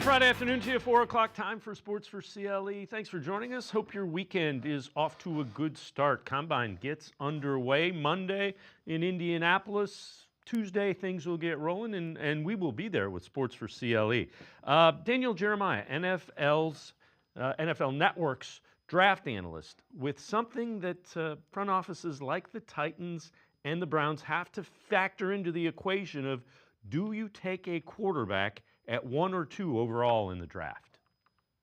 Friday afternoon to you, 4 o'clock time for Sports4CLE. Thanks for joining us. Hope your weekend is off to a good start. Combine gets underway Monday in Indianapolis. Tuesday, things will get rolling, and we will be there with Sports4CLE. Daniel Jeremiah, NFL Network's draft analyst, with something that front offices like the Titans and the Browns have to factor into the equation of, do you take a quarterback at 1 or 2 overall in the draft?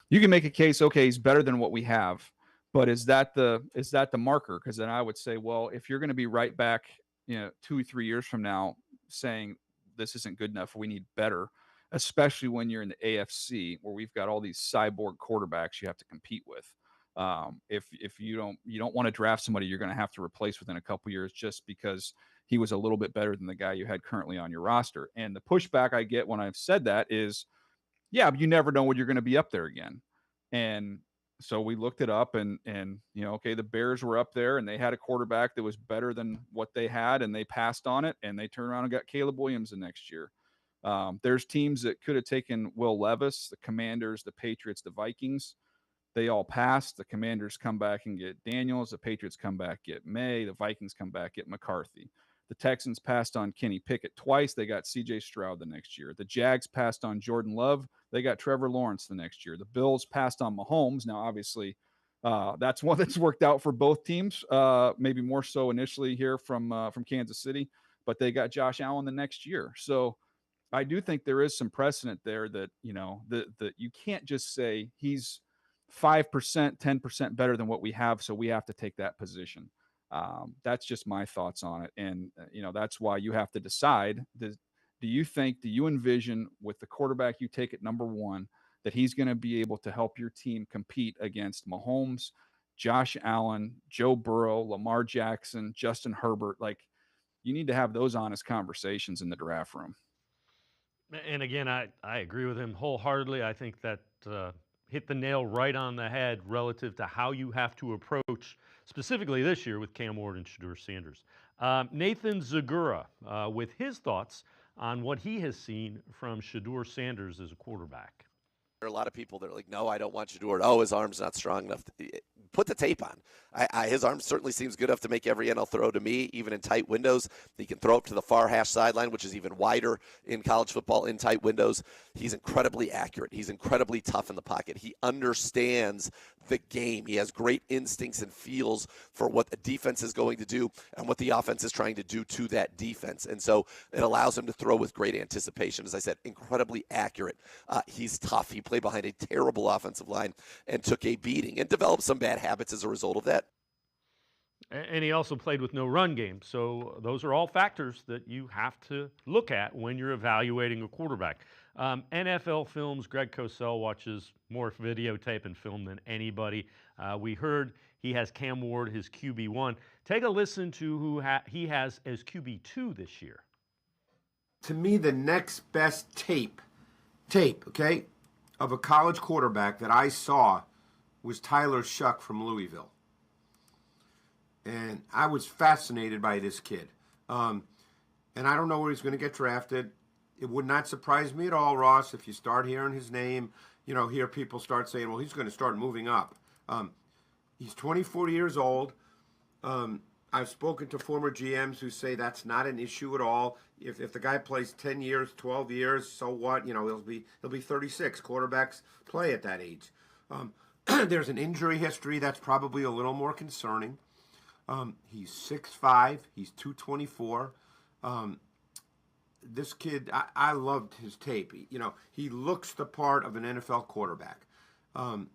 You can make a case, okay, he's better than what we have, but is that the marker? Because then I would say, well, if you're going to be right back, 2 or 3 years from now saying this isn't good enough, we need better, especially when you're in the AFC where we've got all these cyborg quarterbacks you have to compete with. If you don't want to draft somebody you're going to have to replace within a couple years just because he was a little bit better than the guy you had currently on your roster. And the pushback I get when I've said that is, yeah, but you never know when you're going to be up there again. And so we looked it up and okay, the Bears were up there and they had a quarterback that was better than what they had, and they passed on it, and they turned around and got Caleb Williams the next year. There's teams that could have taken Will Levis, the Commanders, the Patriots, the Vikings. They all passed. The Commanders come back and get Daniels. The Patriots come back, get May. The Vikings come back, get McCarthy. The Texans passed on Kenny Pickett twice. They got C.J. Stroud the next year. The Jags passed on Jordan Love. They got Trevor Lawrence the next year. The Bills passed on Mahomes. Now, obviously, that's one that's worked out for both teams, maybe more so initially here from Kansas City, but they got Josh Allen the next year. So I do think there is some precedent there that, that you can't just say he's 5%, 10% better than what we have, so we have to take that position. That's just my thoughts on it. And, that's why you have to decide, do you envision with the quarterback you take at number 1 that he's going to be able to help your team compete against Mahomes, Josh Allen, Joe Burrow, Lamar Jackson, Justin Herbert? Like, you need to have those honest conversations in the draft room. And again, I agree with him wholeheartedly. I think that hit the nail right on the head relative to how you have to approach, specifically this year with Cam Ward and Shedeur Sanders. Nathan Zagura with his thoughts on what he has seen from Shedeur Sanders as a quarterback. There are a lot of people that are like, no, I don't want Shedeur. Oh, his arm's not strong enough. Put the tape on. His arm certainly seems good enough to make every NFL throw to me, even in tight windows. He can throw up to the far hash sideline, which is even wider in college football in tight windows. He's incredibly accurate. He's incredibly tough in the pocket. He understands the game. He has great instincts and feels for what the defense is going to do and what the offense is trying to do to that defense. And so it allows him to throw with great anticipation. As I said, incredibly accurate. He's tough. He played behind a terrible offensive line and took a beating and developed some bad habits as a result of that. And he also played with no run game. So those are all factors that you have to look at when you're evaluating a quarterback. NFL Films, Greg Cosell watches more videotape and film than anybody. We heard he has Cam Ward, his QB1. Take a listen to who he has as QB2 this year. To me, the next best tape, okay, of a college quarterback that I saw was Tyler Shuck from Louisville. And I was fascinated by this kid. And I don't know where he's going to get drafted. It would not surprise me at all, Ross, if you start hearing his name, hear people start saying, well, he's going to start moving up. He's 24 years old. I've spoken to former GMs who say that's not an issue at all. If the guy plays 10 years, 12 years, so what? He'll be 36. Quarterbacks play at that age. There's an injury history that's probably a little more concerning. He's 6'5", he's 224. This kid, I loved his tape. He looks the part of an NFL quarterback.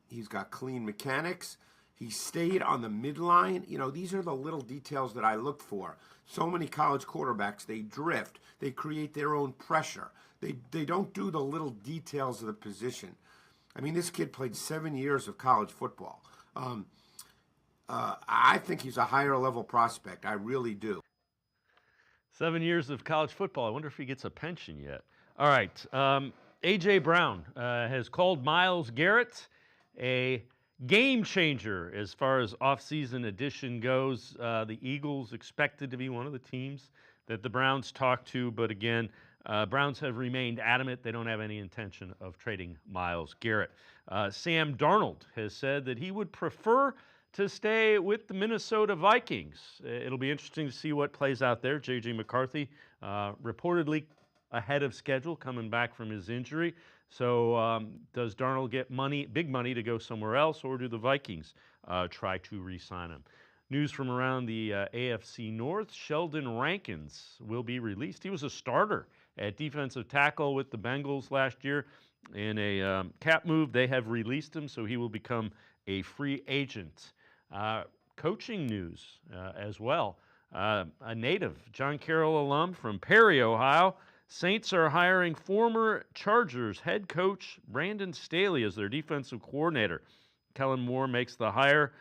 He's got clean mechanics. He stayed on the midline. These are the little details that I look for. So many college quarterbacks, they drift. They create their own pressure. They don't do the little details of the position. I mean, this kid played 7 years of college football. I think he's a higher level prospect. I really do. 7 years of college football. I wonder if he gets a pension yet. All right. A.J. Brown has called Myles Garrett a game changer as far as offseason addition goes. The Eagles expected to be one of the teams that the Browns talked to, but again, Browns have remained adamant they don't have any intention of trading Myles Garrett. Sam Darnold has said that he would prefer to stay with the Minnesota Vikings. It'll be interesting to see what plays out there. J.J. McCarthy reportedly ahead of schedule coming back from his injury. So does Darnold get big money to go somewhere else, or do the Vikings try to re-sign him? News from around the AFC North, Sheldon Rankins will be released. He was a starter at defensive tackle with the Bengals last year. In a cap move, they have released him, so he will become a free agent. Coaching news as well. A native, John Carroll alum from Perry, Ohio. Saints are hiring former Chargers head coach Brandon Staley as their defensive coordinator. Kellen Moore makes the hire.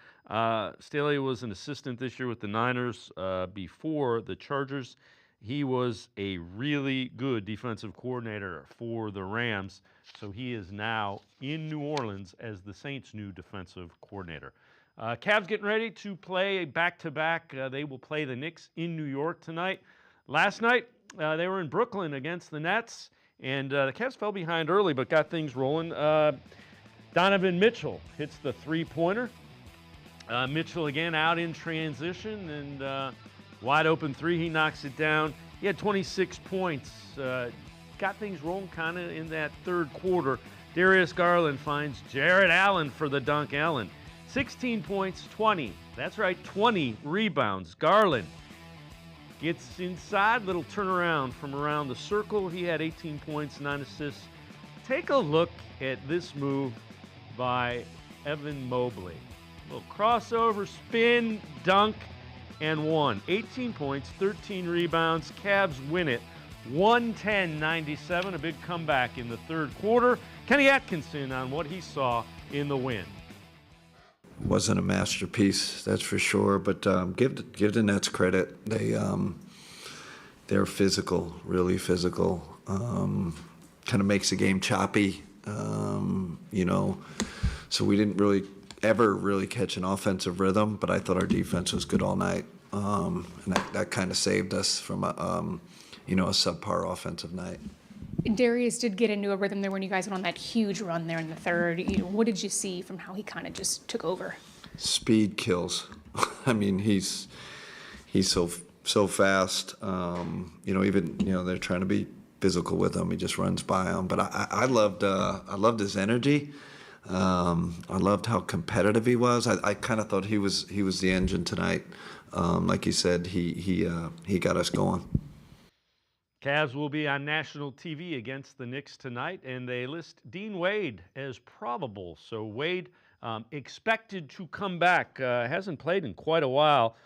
Staley was an assistant this year with the Niners before the Chargers. He was a really good defensive coordinator for the Rams, so he is now in New Orleans as the Saints' new defensive coordinator. Cavs getting ready to play back-to-back. They will play the Knicks in New York tonight. Last night, they were in Brooklyn against the Nets, and the Cavs fell behind early but got things rolling. Donovan Mitchell hits the three-pointer. Mitchell again out in transition, and wide open three, he knocks it down. He had 26 points. Got things rolling kind of in that third quarter. Darius Garland finds Jared Allen for the dunk. Allen, 16 points, 20. That's right, 20 rebounds. Garland gets inside, little turnaround from around the circle. He had 18 points, 9 assists. Take a look at this move by Evan Mobley. Little crossover, spin, dunk, and one. 18 points, 13 rebounds. Cavs win it 110-97. A big comeback in the third quarter. Kenny Atkinson on what he saw in the win. Wasn't a masterpiece, that's for sure. But give the Nets credit. They're physical, really physical. Kind of makes the game choppy, So we didn't ever really catch an offensive rhythm, but I thought our defense was good all night, and that kind of saved us from a subpar offensive night. Darius did get into a rhythm there when you guys went on that huge run there in the third. What did you see from how he kind of just took over? Speed kills. I mean, he's so fast. They're trying to be physical with him. He just runs by him. But I loved his energy. I loved how competitive he was. I kind of thought he was the engine tonight. Like you said, he got us going. Cavs will be on national TV against the Knicks tonight, and they list Dean Wade as probable. So Wade expected to come back. Hasn't played in quite a while.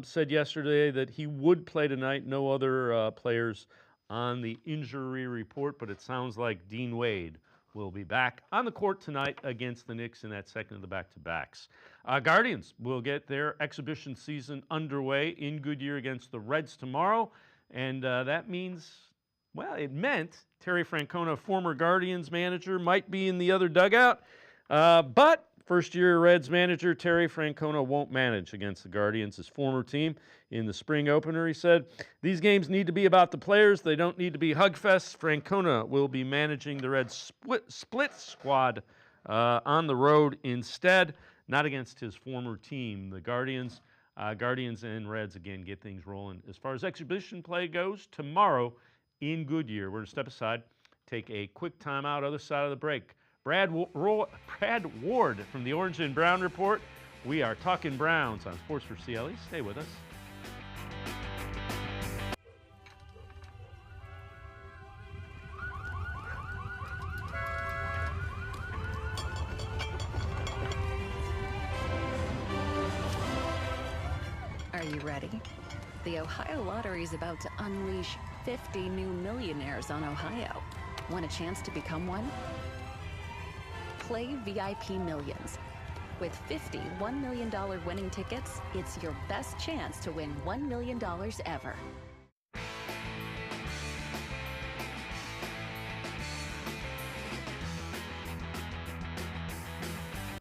Said yesterday that he would play tonight. No other players on the injury report, but it sounds like Dean Wade will be back on the court tonight against the Knicks in that second of the back-to-backs. Guardians will get their exhibition season underway in Goodyear against the Reds tomorrow. And that means, it meant Terry Francona, former Guardians manager, might be in the other dugout. But first-year Reds manager Terry Francona won't manage against the Guardians, his former team, in the spring opener. He said, these games need to be about the players. They don't need to be hugfests. Francona will be managing the Reds split squad on the road instead, not against his former team, the Guardians. Guardians and Reds, again, get things rolling. As far as exhibition play goes, tomorrow in Goodyear, we're going to step aside, take a quick timeout, other side of the break. Brad Ward from the Orange and Brown Report. We are talking Browns on Sports4CLE. Stay with us. Are you ready? The Ohio Lottery is about to unleash 50 new millionaires on Ohio. Want a chance to become one? Play VIP Millions. With 50 $1 million winning tickets, it's your best chance to win $1 million ever.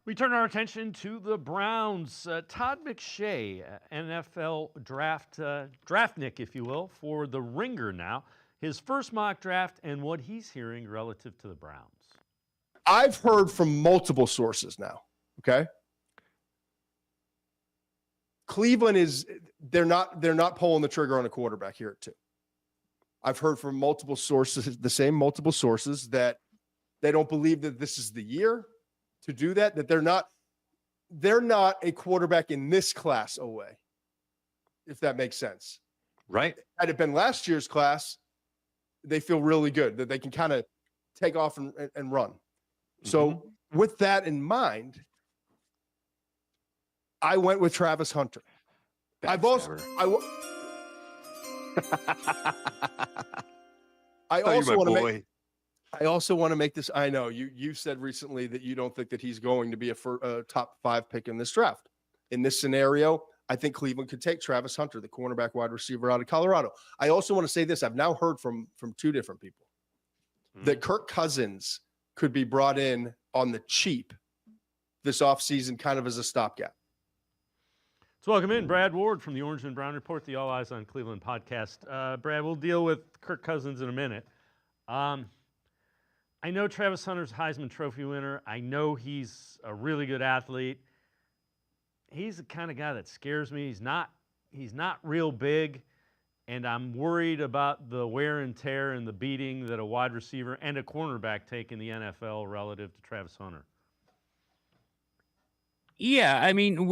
We turn our attention to the Browns. Todd McShay, NFL draftnik, if you will, for the Ringer now. his first mock draft and what he's hearing relative to the Browns. I've heard from multiple sources now. Okay. Cleveland they're not pulling the trigger on a quarterback here at 2. I've heard from multiple sources, multiple sources, that they don't believe that this is the year to do that, that they're not a quarterback in this class away, if that makes sense. Right. Had it been last year's class, they feel really good that they can kind of take off and run. So with that in mind, I went with Travis Hunter. I also want to make this. I know you said recently that you don't think that he's going to be a top 5 pick in this draft. In this scenario, I think Cleveland could take Travis Hunter, the cornerback wide receiver out of Colorado. I also want to say this. I've now heard from 2 different people that Kirk Cousins could be brought in on the cheap this offseason, kind of as a stopgap. Let's welcome in Brad Ward from the Orange and Brown Report, the All Eyes on Cleveland podcast. Brad, we'll deal with Kirk Cousins in a minute. I know Travis Hunter's Heisman Trophy winner. I know he's a really good athlete. He's the kind of guy that scares me. He's not real big, and I'm worried about the wear and tear and the beating that a wide receiver and a cornerback take in the NFL relative to Travis Hunter. Yeah, I mean,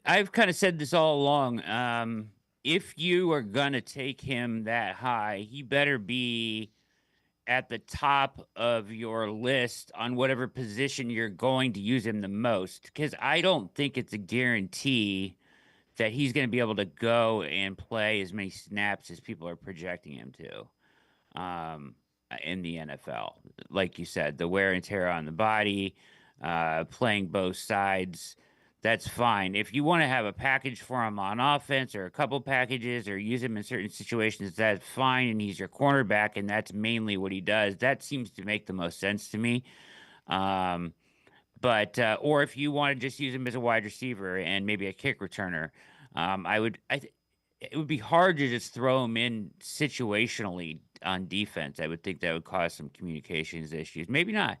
I've kind of said this all along. If you are going to take him that high, he better be at the top of your list on whatever position you're going to use him the most, because I don't think it's a guarantee that he's going to be able to go and play as many snaps as people are projecting him to in the NFL. Like you said, the wear and tear on the body, playing both sides, that's fine. If you want to have a package for him on offense or a couple packages or use him in certain situations, that's fine, and he's your cornerback, and that's mainly what he does. That seems to make the most sense to me. Or if you want to just use him as a wide receiver and maybe a kick returner, it would be hard to just throw him in situationally on defense. I would think that would cause some communications issues. Maybe not.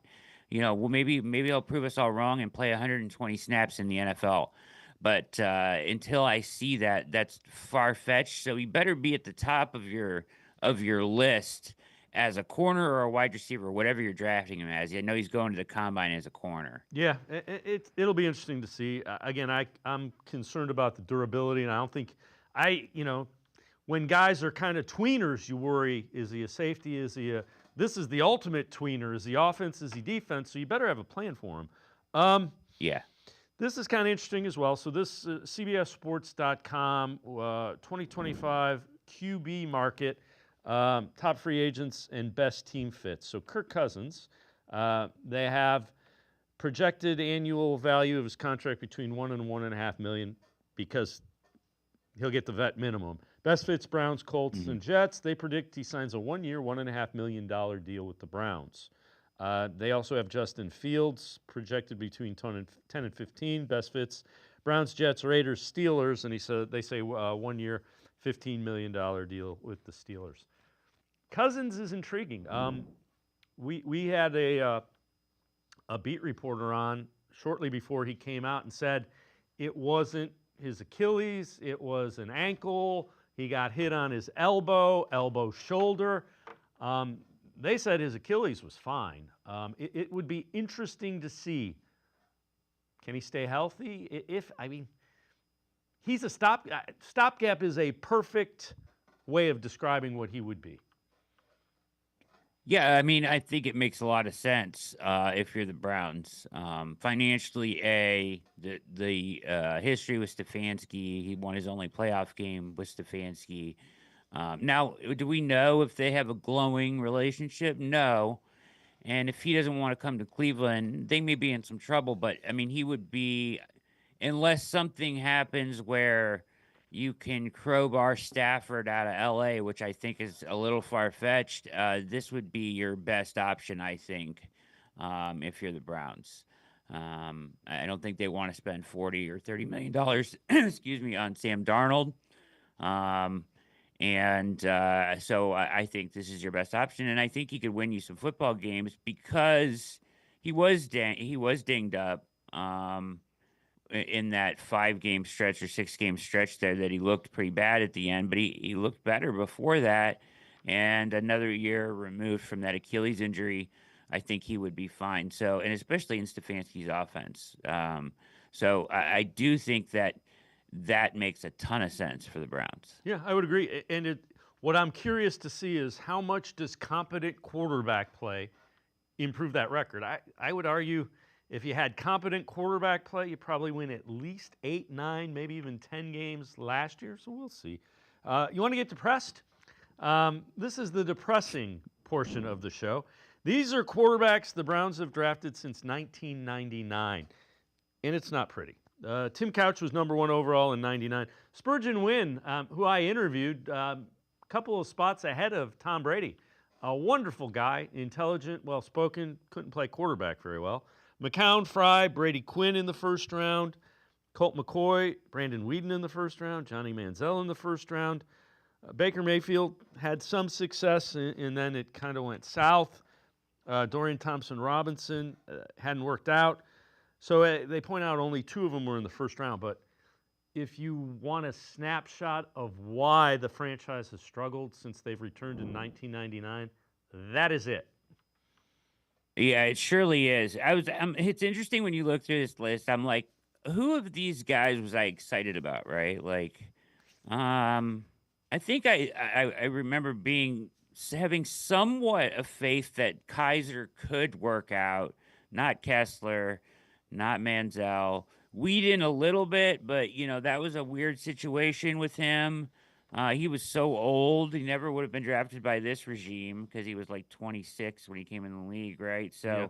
Maybe I'll prove us all wrong and play 120 snaps in the NFL. But until I see that, that's far-fetched. So he better be at the top of your list as a corner or a wide receiver, whatever you're drafting him as. I know he's going to the combine as a corner. Yeah, it'll be interesting to see. Again, I'm concerned about the durability, and I don't think when guys are kind of tweeners, you worry, is he a safety? This is the ultimate tweener. Is he offense? Is he defense? So you better have a plan for him. Yeah. This is kind of interesting as well. So this CBSSports.com 2025 QB market, top free agents and best team fits. So Kirk Cousins, they have projected annual value of his contract between $1 and $1.5 million because he'll get the vet minimum. Best fits Browns, Colts, and Jets. They predict he signs a 1-year, $1.5 million deal with the Browns. They also have Justin Fields projected between 10 and 15. Best fits Browns, Jets, Raiders, Steelers, and they say 1 year, $15 million deal with the Steelers. Cousins is intriguing. We had a beat reporter on shortly before he came out and said it wasn't his Achilles, it was an ankle. He got hit on his elbow, shoulder. They said his Achilles was fine. It would be interesting to see, can he stay healthy? He's a stopgap is a perfect way of describing what he would be. Yeah, I mean, I think it makes a lot of sense if you're the Browns. Financially, the history with Stefanski, he won his only playoff game with Stefanski. Now, do we know if they have a glowing relationship? No. And if he doesn't want to come to Cleveland, they may be in some trouble. But, I mean, he would be, unless something happens where you can crowbar Stafford out of L.A., which I think is a little far-fetched. This would be your best option, I think, if you're the Browns. I don't think they want to spend $40 or $30 million, excuse me, on Sam Darnold. And so I think this is your best option, and I think he could win you some football games because he was dinged up in that 5-game stretch or 6-game stretch there that he looked pretty bad at the end, but he looked better before that. And another year removed from that Achilles injury, I think he would be fine. So, and especially in Stefanski's offense. So I do think that makes a ton of sense for the Browns. Yeah, I would agree. And what I'm curious to see is how much does competent quarterback play improve that record? I would argue if you had competent quarterback play, you probably win at least 8, 9, maybe even 10 games last year. So we'll see. You want to get depressed? This is the depressing portion of the show. These are quarterbacks the Browns have drafted since 1999, and it's not pretty. Tim Couch was number 1 overall in 99. Spurgeon Wynn, who I interviewed, a couple of spots ahead of Tom Brady. A wonderful guy, intelligent, well-spoken, couldn't play quarterback very well. McCown, Fry, Brady Quinn in the first round. Colt McCoy, Brandon Weeden in the first round. Johnny Manziel in the first round. Baker Mayfield had some success, and then it kind of went south. Dorian Thompson-Robinson hadn't worked out. So they point out only 2 of them were in the first round. But if you want a snapshot of why the franchise has struggled since they've returned in 1999, that is it. Yeah, it surely is. It's interesting when you look through this list. I'm like, who of these guys was I excited about? Right? Like, I think I remember having somewhat of faith that Kaiser could work out, not Kessler, not Manziel. Weeden a little bit, but that was a weird situation with him. He was so old; he never would have been drafted by this regime because he was like 26 when he came in the league, right? So,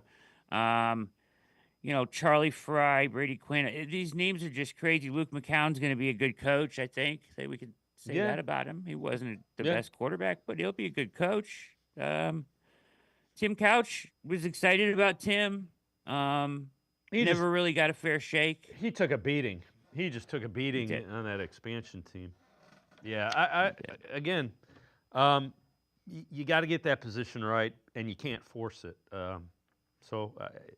Charlie Fry, Brady Quinn. These names are just crazy. Luke McCown's going to be a good coach. I think that we could say that about him. He wasn't the best quarterback, but he'll be a good coach. Tim Couch was excited about Tim. He never really got a fair shake. He took a beating. He just took a beating on that expansion team. Yeah, again, you got to get that position right, and you can't force it. So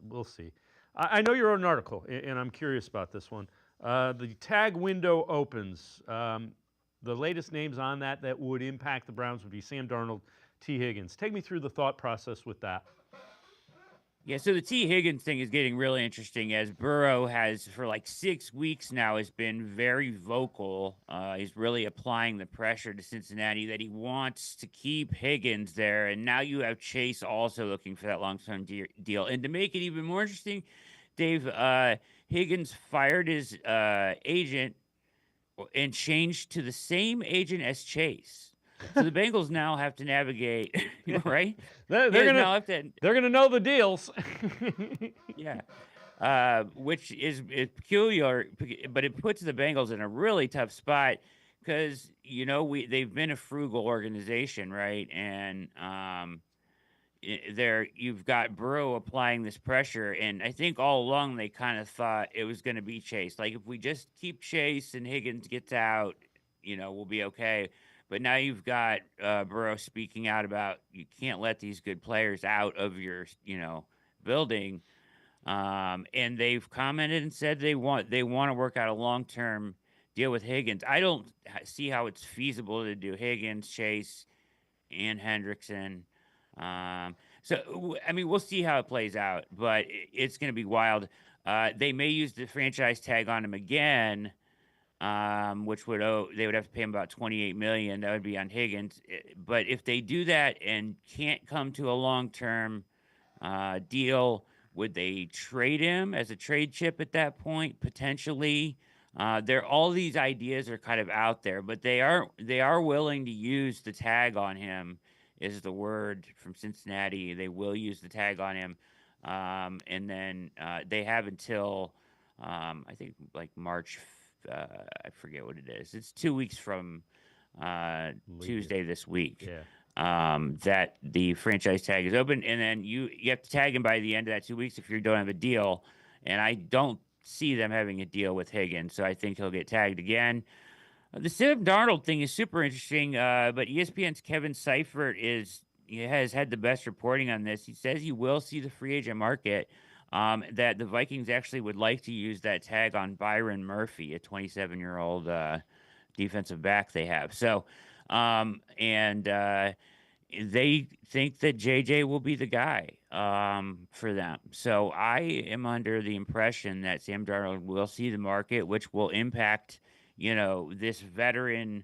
we'll see. I know you wrote an article, and I'm curious about this one. The tag window opens. The latest names on that would impact the Browns would be Sam Darnold, T. Higgins. Take me through the thought process with that. Yeah, so the T. Higgins thing is getting really interesting as Burrow has, for like 6 weeks now, has been very vocal. He's really applying the pressure to Cincinnati that he wants to keep Higgins there. And now you have Chase also looking for that long-term deal. And to make it even more interesting, Dave, Higgins fired his agent and changed to the same agent as Chase. So the Bengals now have to navigate, right? They're gonna know the deals. Yeah, which is peculiar, but it puts the Bengals in a really tough spot because they've been a frugal organization, right? And you've got Burrow applying this pressure, and I think all along they kind of thought it was going to be Chase. Like if we just keep Chase and Higgins gets out, we'll be okay. But now you've got Burrow speaking out about you can't let these good players out of your, building. And they've commented and said they want to work out a long-term deal with Higgins. I don't see how it's feasible to do Higgins, Chase, and Hendrickson. So, I mean, we'll see how it plays out, but it's going to be wild. They may use the franchise tag on him again. Which they would have to pay him about $28 million. That would be on Higgins. But if they do that and can't come to a long-term deal, would they trade him as a trade chip at that point? Potentially. All these ideas are kind of out there, but they are willing to use the tag on him. Is the word from Cincinnati? They will use the tag on him, and then they have until I think like March. I forget what it is. It's 2 weeks from Tuesday this week. Yeah. That the franchise tag is open, and then you have to tag him by the end of that 2 weeks if you don't have a deal. And I don't see them having a deal with Higgins, so I think he'll get tagged again. The Sam Darnold thing is super interesting, but ESPN's Kevin Seifert has had the best reporting on this. He says he will see the free agent market, that the Vikings actually would like to use that tag on Byron Murphy, a 27-year-old defensive back they have. So, they think that JJ will be the guy for them. So I am under the impression that Sam Darnold will see the market, which will impact, this veteran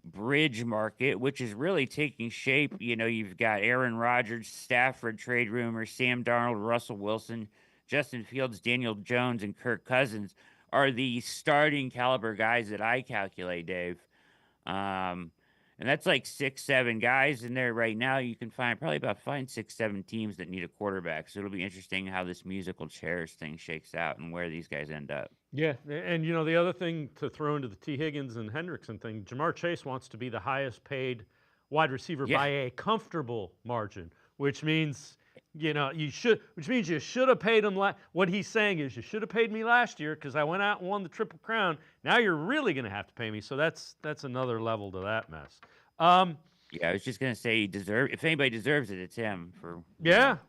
bridge market, which is really taking shape. You've got Aaron Rodgers, Stafford trade rumors, Sam Darnold, Russell Wilson, Justin Fields, Daniel Jones, and Kirk Cousins are the starting caliber guys that I calculate, Dave. And that's like 6-7 guys in there right now. You can find 6-7 teams that need a quarterback. So it'll be interesting how this musical chairs thing shakes out and where these guys end up. Yeah, and the other thing to throw into the T. Higgins and Hendrickson thing, Jamar Chase wants to be the highest paid wide receiver by a comfortable margin, which means you should have paid him. What he's saying is you should have paid me last year because I went out and won the Triple Crown. Now you're really going to have to pay me. So that's another level to that mess. Yeah, I was just going to say if anybody deserves it, it's him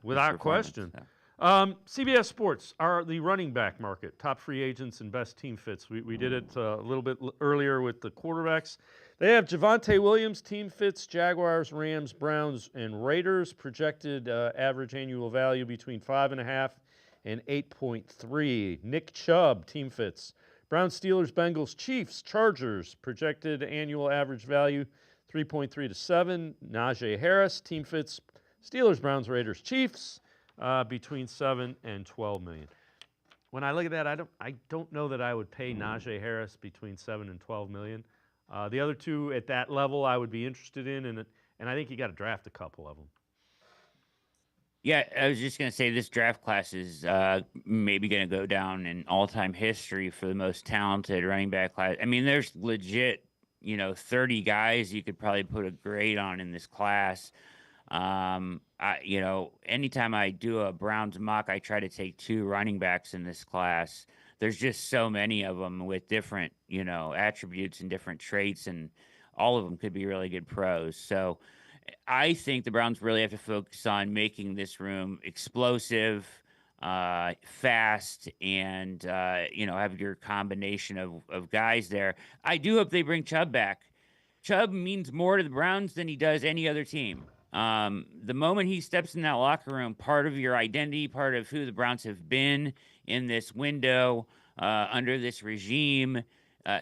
without question. So. CBS Sports are the running back market, top free agents and best team fits. We did it a little bit earlier with the quarterbacks. They have Javonte Williams, team fits, Jaguars, Rams, Browns, and Raiders. Projected average annual value between 5.5 and 8.3. Nick Chubb, team fits. Browns, Steelers, Bengals, Chiefs, Chargers. Projected annual average value 3.3 to 7. Najee Harris, team fits. Steelers, Browns, Raiders, Chiefs. Between 7 and 12 million. When I look at that, I don't know that I would pay Najee Harris between 7 and 12 million. The other two at that level I would be interested in, and I think you got to draft a couple of them. Yeah, I was just going to say this draft class is maybe going to go down in all-time history for the most talented running back class. I mean, there's legit, 30 guys you could probably put a grade on in this class. Anytime I do a Browns mock, I try to take 2 running backs in this class. There's just so many of them with different, attributes and different traits, and all of them could be really good pros. So I think the Browns really have to focus on making this room explosive, fast, and, have your combination of guys there. I do hope they bring Chubb back. Chubb means more to the Browns than he does any other team. The moment he steps in that locker room, part of your identity, part of who the Browns have been in this window, under this regime,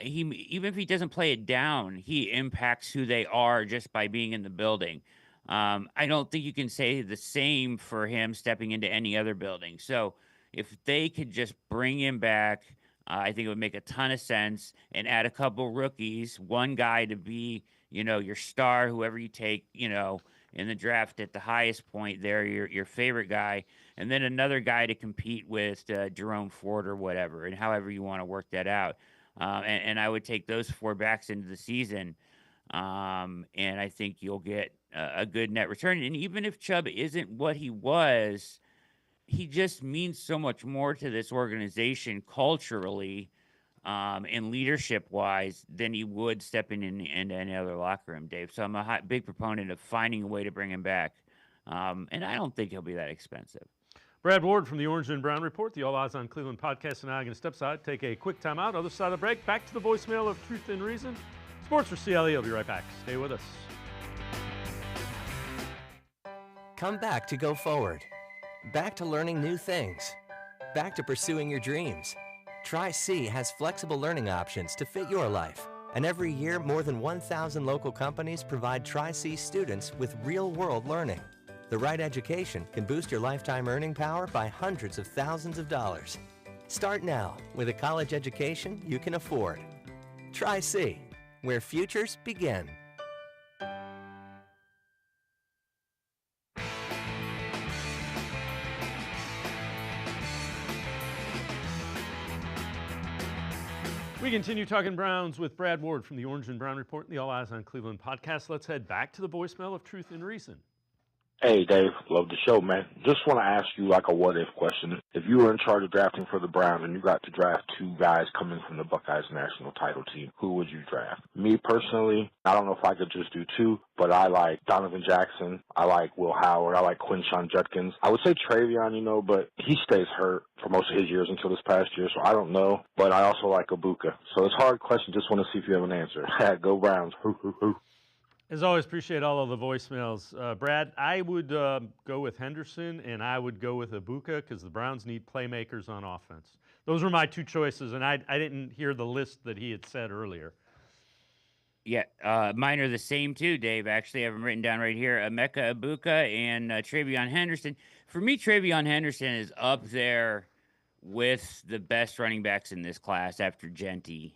even if he doesn't play it down, he impacts who they are just by being in the building. I don't think you can say the same for him stepping into any other building. So if they could just bring him back, I think it would make a ton of sense, and add a couple rookies, one guy to be, your star, whoever you take, in the draft at the highest point there, your favorite guy, and then another guy to compete with Jerome Ford or whatever, and however you want to work that out. And I would take those 4 backs into the season, and I think you'll get a good net return. And even if Chubb isn't what he was, he just means so much more to this organization culturally, and leadership-wise than he would stepping into any other locker room, Dave. So I'm a big proponent of finding a way to bring him back, and I don't think he'll be that expensive. Brad Ward from the Orange and Brown Report, the All Eyes on Cleveland podcast, and I are going to step aside, take a quick timeout. Other side of the break, back to the voicemail of Truth and Reason. Sports4CLE will be right back. Stay with us. Come back to go forward. Back to learning new things. Back to pursuing your dreams. Tri-C has flexible learning options to fit your life. And every year, more than 1,000 local companies provide Tri-C students with real-world learning. The right education can boost your lifetime earning power by hundreds of thousands of dollars. Start now with a college education you can afford. Tri-C, where futures begin. We continue talking Browns with Brad Ward from the Orange and Brown Report and the All Eyes on Cleveland podcast. Let's head back to the voicemail of Truth and Reason. Hey, Dave. Love the show, man. Just want to ask you like a what-if question. If you were in charge of drafting for the Browns and you got to draft two guys coming from the Buckeyes national title team, who would you draft? Me personally, I don't know if I could just do two, but I like Donovan Jackson. I like Will Howard. I like Quinshon Judkins. I would say Travion, but he stays hurt for most of his years until this past year, so I don't know. But I also like Ibuka. So it's a hard question. Just want to see if you have an answer. Go Browns. Hoo, hoo, hoo. As always, appreciate all of the voicemails. Brad, I would go with Henderson, and I would go with Ibuka because the Browns need playmakers on offense. Those were my two choices, and I didn't hear the list that he had said earlier. Yeah, mine are the same too, Dave. Actually, I have them written down right here. Emeka Ibuka and Travion Henderson. For me, Travion Henderson is up there with the best running backs in this class after Genty.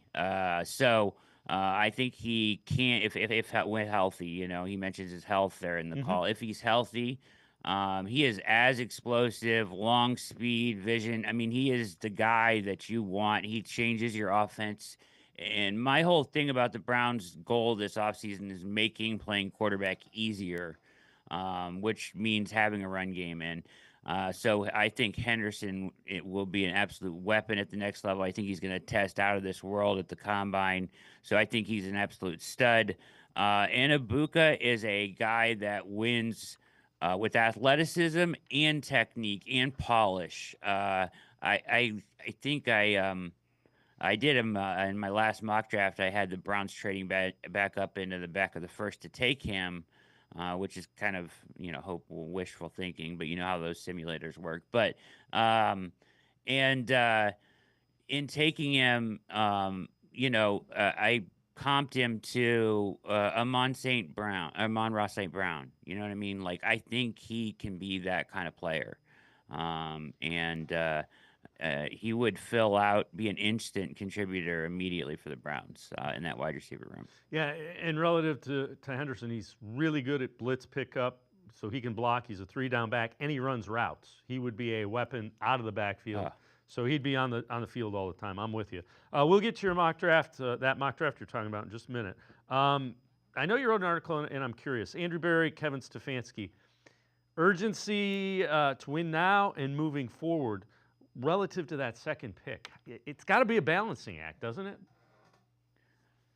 I think he can, if when healthy, he mentions his health there in the call. If he's healthy, he is as explosive, long speed, vision. I mean, he is the guy that you want. He changes your offense. And my whole thing about the Browns' goal this offseason is making playing quarterback easier, which means having a run game. And so I think Henderson will be an absolute weapon at the next level. I think he's going to test out of this world at the combine. So I think he's an absolute stud. And Ibuka is a guy that wins with athleticism and technique and polish. I think I did him in my last mock draft. I had the Browns trading back up into the back of the first to take him. Which is kind of, wishful thinking, but you know how those simulators work. But, in taking him, I comped him to Amon-Ra St. Brown. You know what I mean? Like, I think he can be that kind of player. He would be an instant contributor immediately for the Browns in that wide receiver room. Yeah, and relative to Henderson, he's really good at blitz pickup, so he can block. He's a 3-down back, and he runs routes. He would be a weapon out of the backfield. So he'd be on the field all the time. I'm with you. We'll get to your mock draft, that mock draft you're talking about in just a minute. I know you wrote an article, and I'm curious. Andrew Berry, Kevin Stefanski. Urgency to win now and moving forward relative to that second pick. It's got to be a balancing act, doesn't it?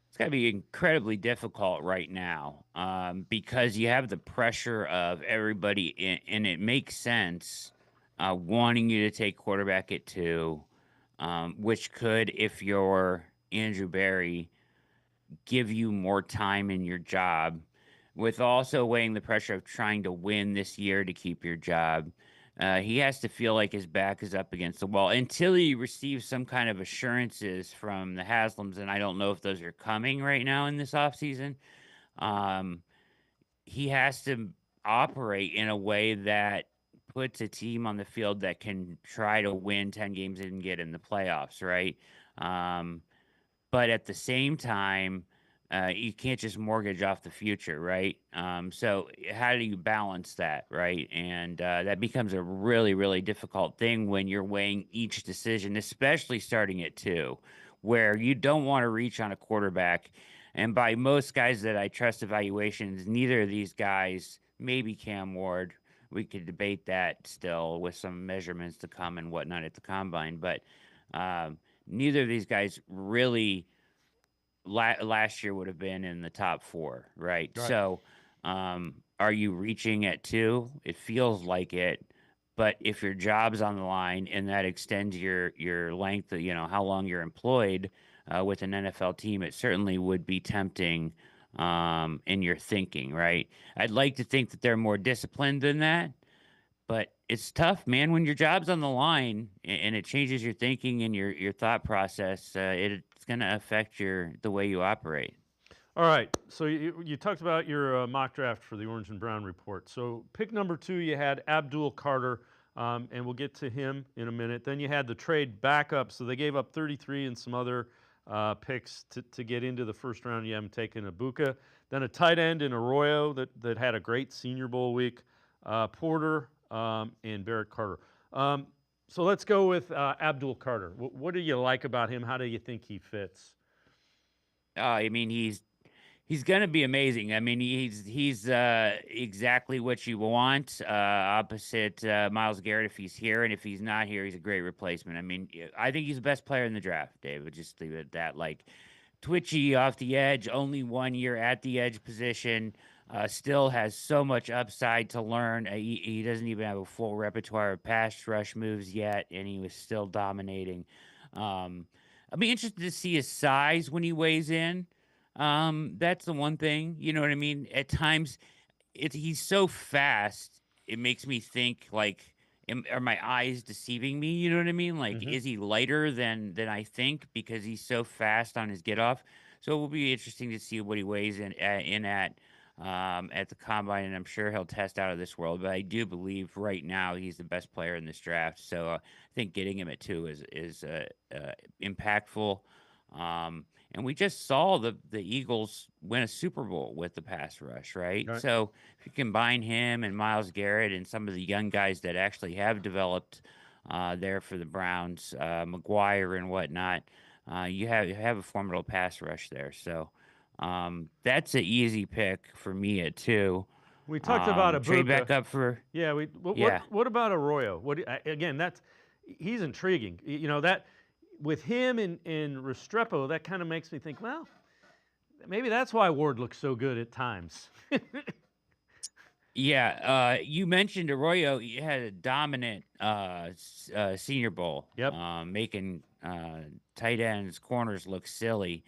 It's got to be incredibly difficult right now because you have the pressure of everybody, and it makes sense wanting you to take quarterback at 2, which could, if you're Andrew Berry, give you more time in your job, with also weighing the pressure of trying to win this year to keep your job. He has to feel like his back is up against the wall until he receives some kind of assurances from the Haslams, and I don't know if those are coming right now in this offseason. He has to operate in a way that puts a team on the field that can try to win 10 games and get in the playoffs, right? But at the same time, you can't just mortgage off the future, right? So how do you balance that, right? And that becomes a really, really difficult thing when you're weighing each decision, especially starting at 2, where you don't want to reach on a quarterback. And by most guys that I trust evaluations, neither of these guys, maybe Cam Ward, we could debate that still with some measurements to come and whatnot at the combine, but neither of these guys really last year would have been in the top 4, right? So are you reaching at 2? It feels like it, but if your job's on the line and that extends your length, how long you're employed with an NFL team, it certainly would be tempting in your thinking, right? I'd like to think that they're more disciplined than that, but it's tough, man, when your job's on the line and it changes your thinking and your thought process. It's going to affect the way you operate. All right. So you talked about your mock draft for the Orange and Brown report. So pick number 2, you had Abdul Carter, and we'll get to him in a minute. Then you had the trade backup. So they gave up 33 and some other picks to get into the first round. You haven't taken Ibuka. Then a tight end in Arroyo that had a great Senior Bowl week. Porter and Barrett Carter. So let's go with Abdul Carter. What do you like about him? How do you think he fits? I mean, He's going to be amazing. I mean, he's exactly what you want, opposite Myles Garrett if he's here, and if he's not here, he's a great replacement. I mean, I think he's the best player in the draft, David. Just leave it at that. Like, twitchy off the edge, only 1 year at the edge position, still has so much upside to learn. He doesn't even have a full repertoire of pass rush moves yet, and he was still dominating. I'll be interested to see his size when he weighs in. That's the one thing, you know what I mean? At times, he's so fast, it makes me think like, are my eyes deceiving me? You know what I mean? Like, is he lighter than I think because he's so fast on his get off? So it will be interesting to see what he weighs in at the combine, and I'm sure he'll test out of this world. But I do believe right now he's the best player in this draft. So I think getting him at 2 is impactful. And we just saw the Eagles win a Super Bowl with the pass rush, right? So if you combine him and Myles Garrett and some of the young guys that actually have developed there for the Browns, McGuire and whatnot, you have a formidable pass rush there. So that's an easy pick for me at 2. We talked about a trade back up for What about Arroyo? Again, he's intriguing. You know that. With him in Restrepo, that kind of makes me think, well, maybe that's why Ward looks so good at times. You mentioned Arroyo. He had a dominant Senior Bowl. Making tight ends, corners look silly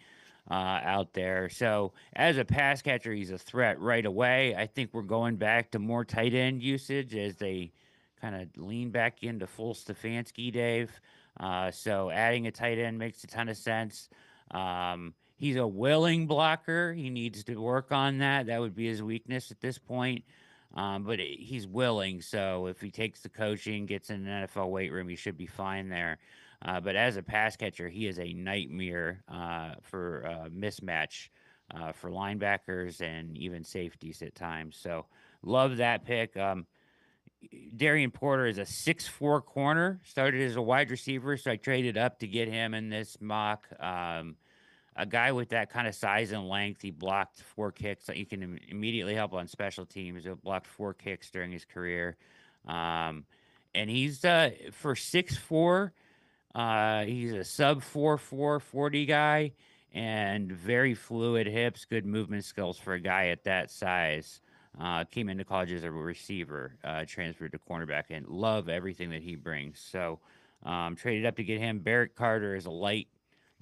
out there. So as a pass catcher, he's a threat right away. I think we're going back to more tight end usage as they kind of lean back into full Stefanski, Dave. So adding a tight end makes a ton of sense. He's a willing blocker. He needs to work on that. That would be his weakness at this point. But he's willing. So if he takes the coaching, gets in an NFL weight room, he should be fine there. But as a pass catcher, he is a nightmare for mismatch for linebackers and even safeties at times. So love that pick. Darian Porter is a 6'4" corner, started as a wide receiver, so I traded up to get him in this mock. A guy with that kind of size and length, he blocked 4 kicks. He can immediately help on special teams. He blocked 4 kicks during his career. And he's, for 6'4", he's a sub 4'4", 40 guy, and very fluid hips, good movement skills for a guy at that size. Came into college as a receiver, transferred to cornerback, and love everything that he brings. So traded up to get him. Barrett Carter is a light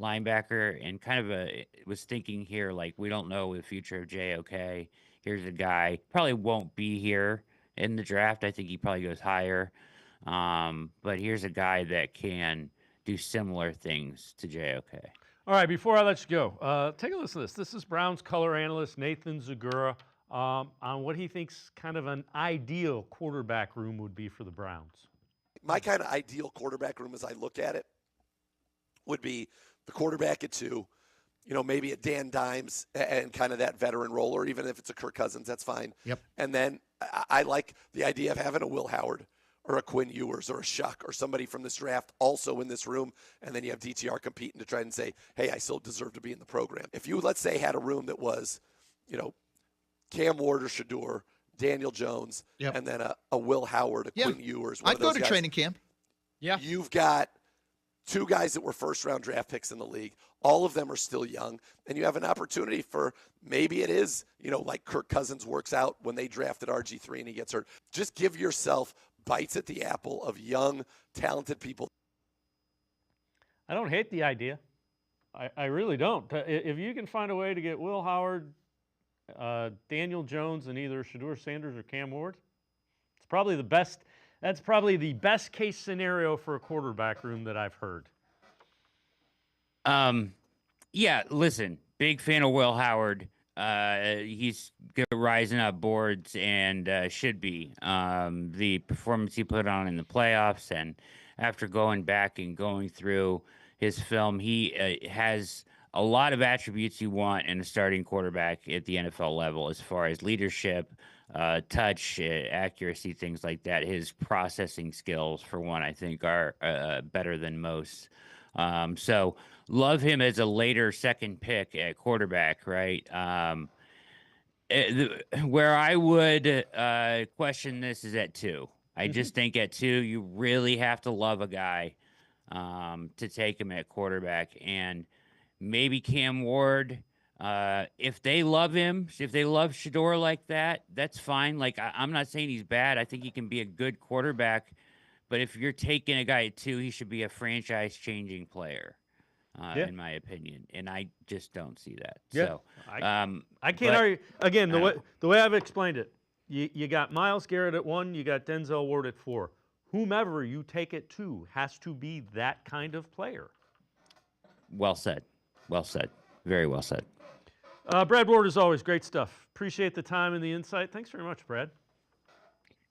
linebacker, and kind of was thinking here, like, we don't know the future of JOK. Here's a guy, probably won't be here in the draft. I think he probably goes higher. But here's a guy that can do similar things to JOK. All right, before I let you go, take a listen to this. This is Browns color analyst Nathan Zagura on what he thinks kind of an ideal quarterback room would be for the Browns. My kind of ideal quarterback room, as I look at it, would be the quarterback at 2, maybe a Dan Dimes and kind of that veteran role, or even if it's a Kirk Cousins, that's fine. Yep. And then I like the idea of having a Will Howard or a Quinn Ewers or a Shuck or somebody from this draft also in this room, and then you have DTR competing to try and say, hey, I still deserve to be in the program. If you, let's say, had a room that was, Cam Ward or Shador, Daniel Jones, and then a Will Howard, a Quinn Ewers. I'd go to training camp. Yeah. You've got 2 guys that were first-round draft picks in the league. All of them are still young, and you have an opportunity for maybe it is, like Kirk Cousins works out when they drafted RG3 and he gets hurt. Just give yourself bites at the apple of young, talented people. I don't hate the idea. I really don't. If you can find a way to get Will Howard, Daniel Jones, and either Shador Sanders or Cam Ward, it's probably the best. That's probably the best case scenario for a quarterback room that I've heard. Yeah, listen, big fan of Will Howard. He's rising up boards and should be. The performance he put on in the playoffs, and after going back and going through his film, he has a lot of attributes you want in a starting quarterback at the NFL level, as far as leadership, touch, accuracy, things like that. His processing skills, for one, I think are better than most. So love him as a later second pick at quarterback, right? Where I would question this is at 2. I just think at 2, you really have to love a guy to take him at quarterback. And maybe Cam Ward, if they love him, if they love Shador like that, that's fine. Like, I'm not saying he's bad. I think he can be a good quarterback. But if you're taking a guy at 2, he should be a franchise-changing player. In my opinion, and I just don't see that. Yeah. So I can't argue. Again, the way I've explained it, you got Myles Garrett at 1, you got Denzel Ward at 4. Whomever you take at 2 has to be that kind of player. Well said. Well said. Very well said. Brad Ward, as always, great stuff. Appreciate the time and the insight. Thanks very much, Brad.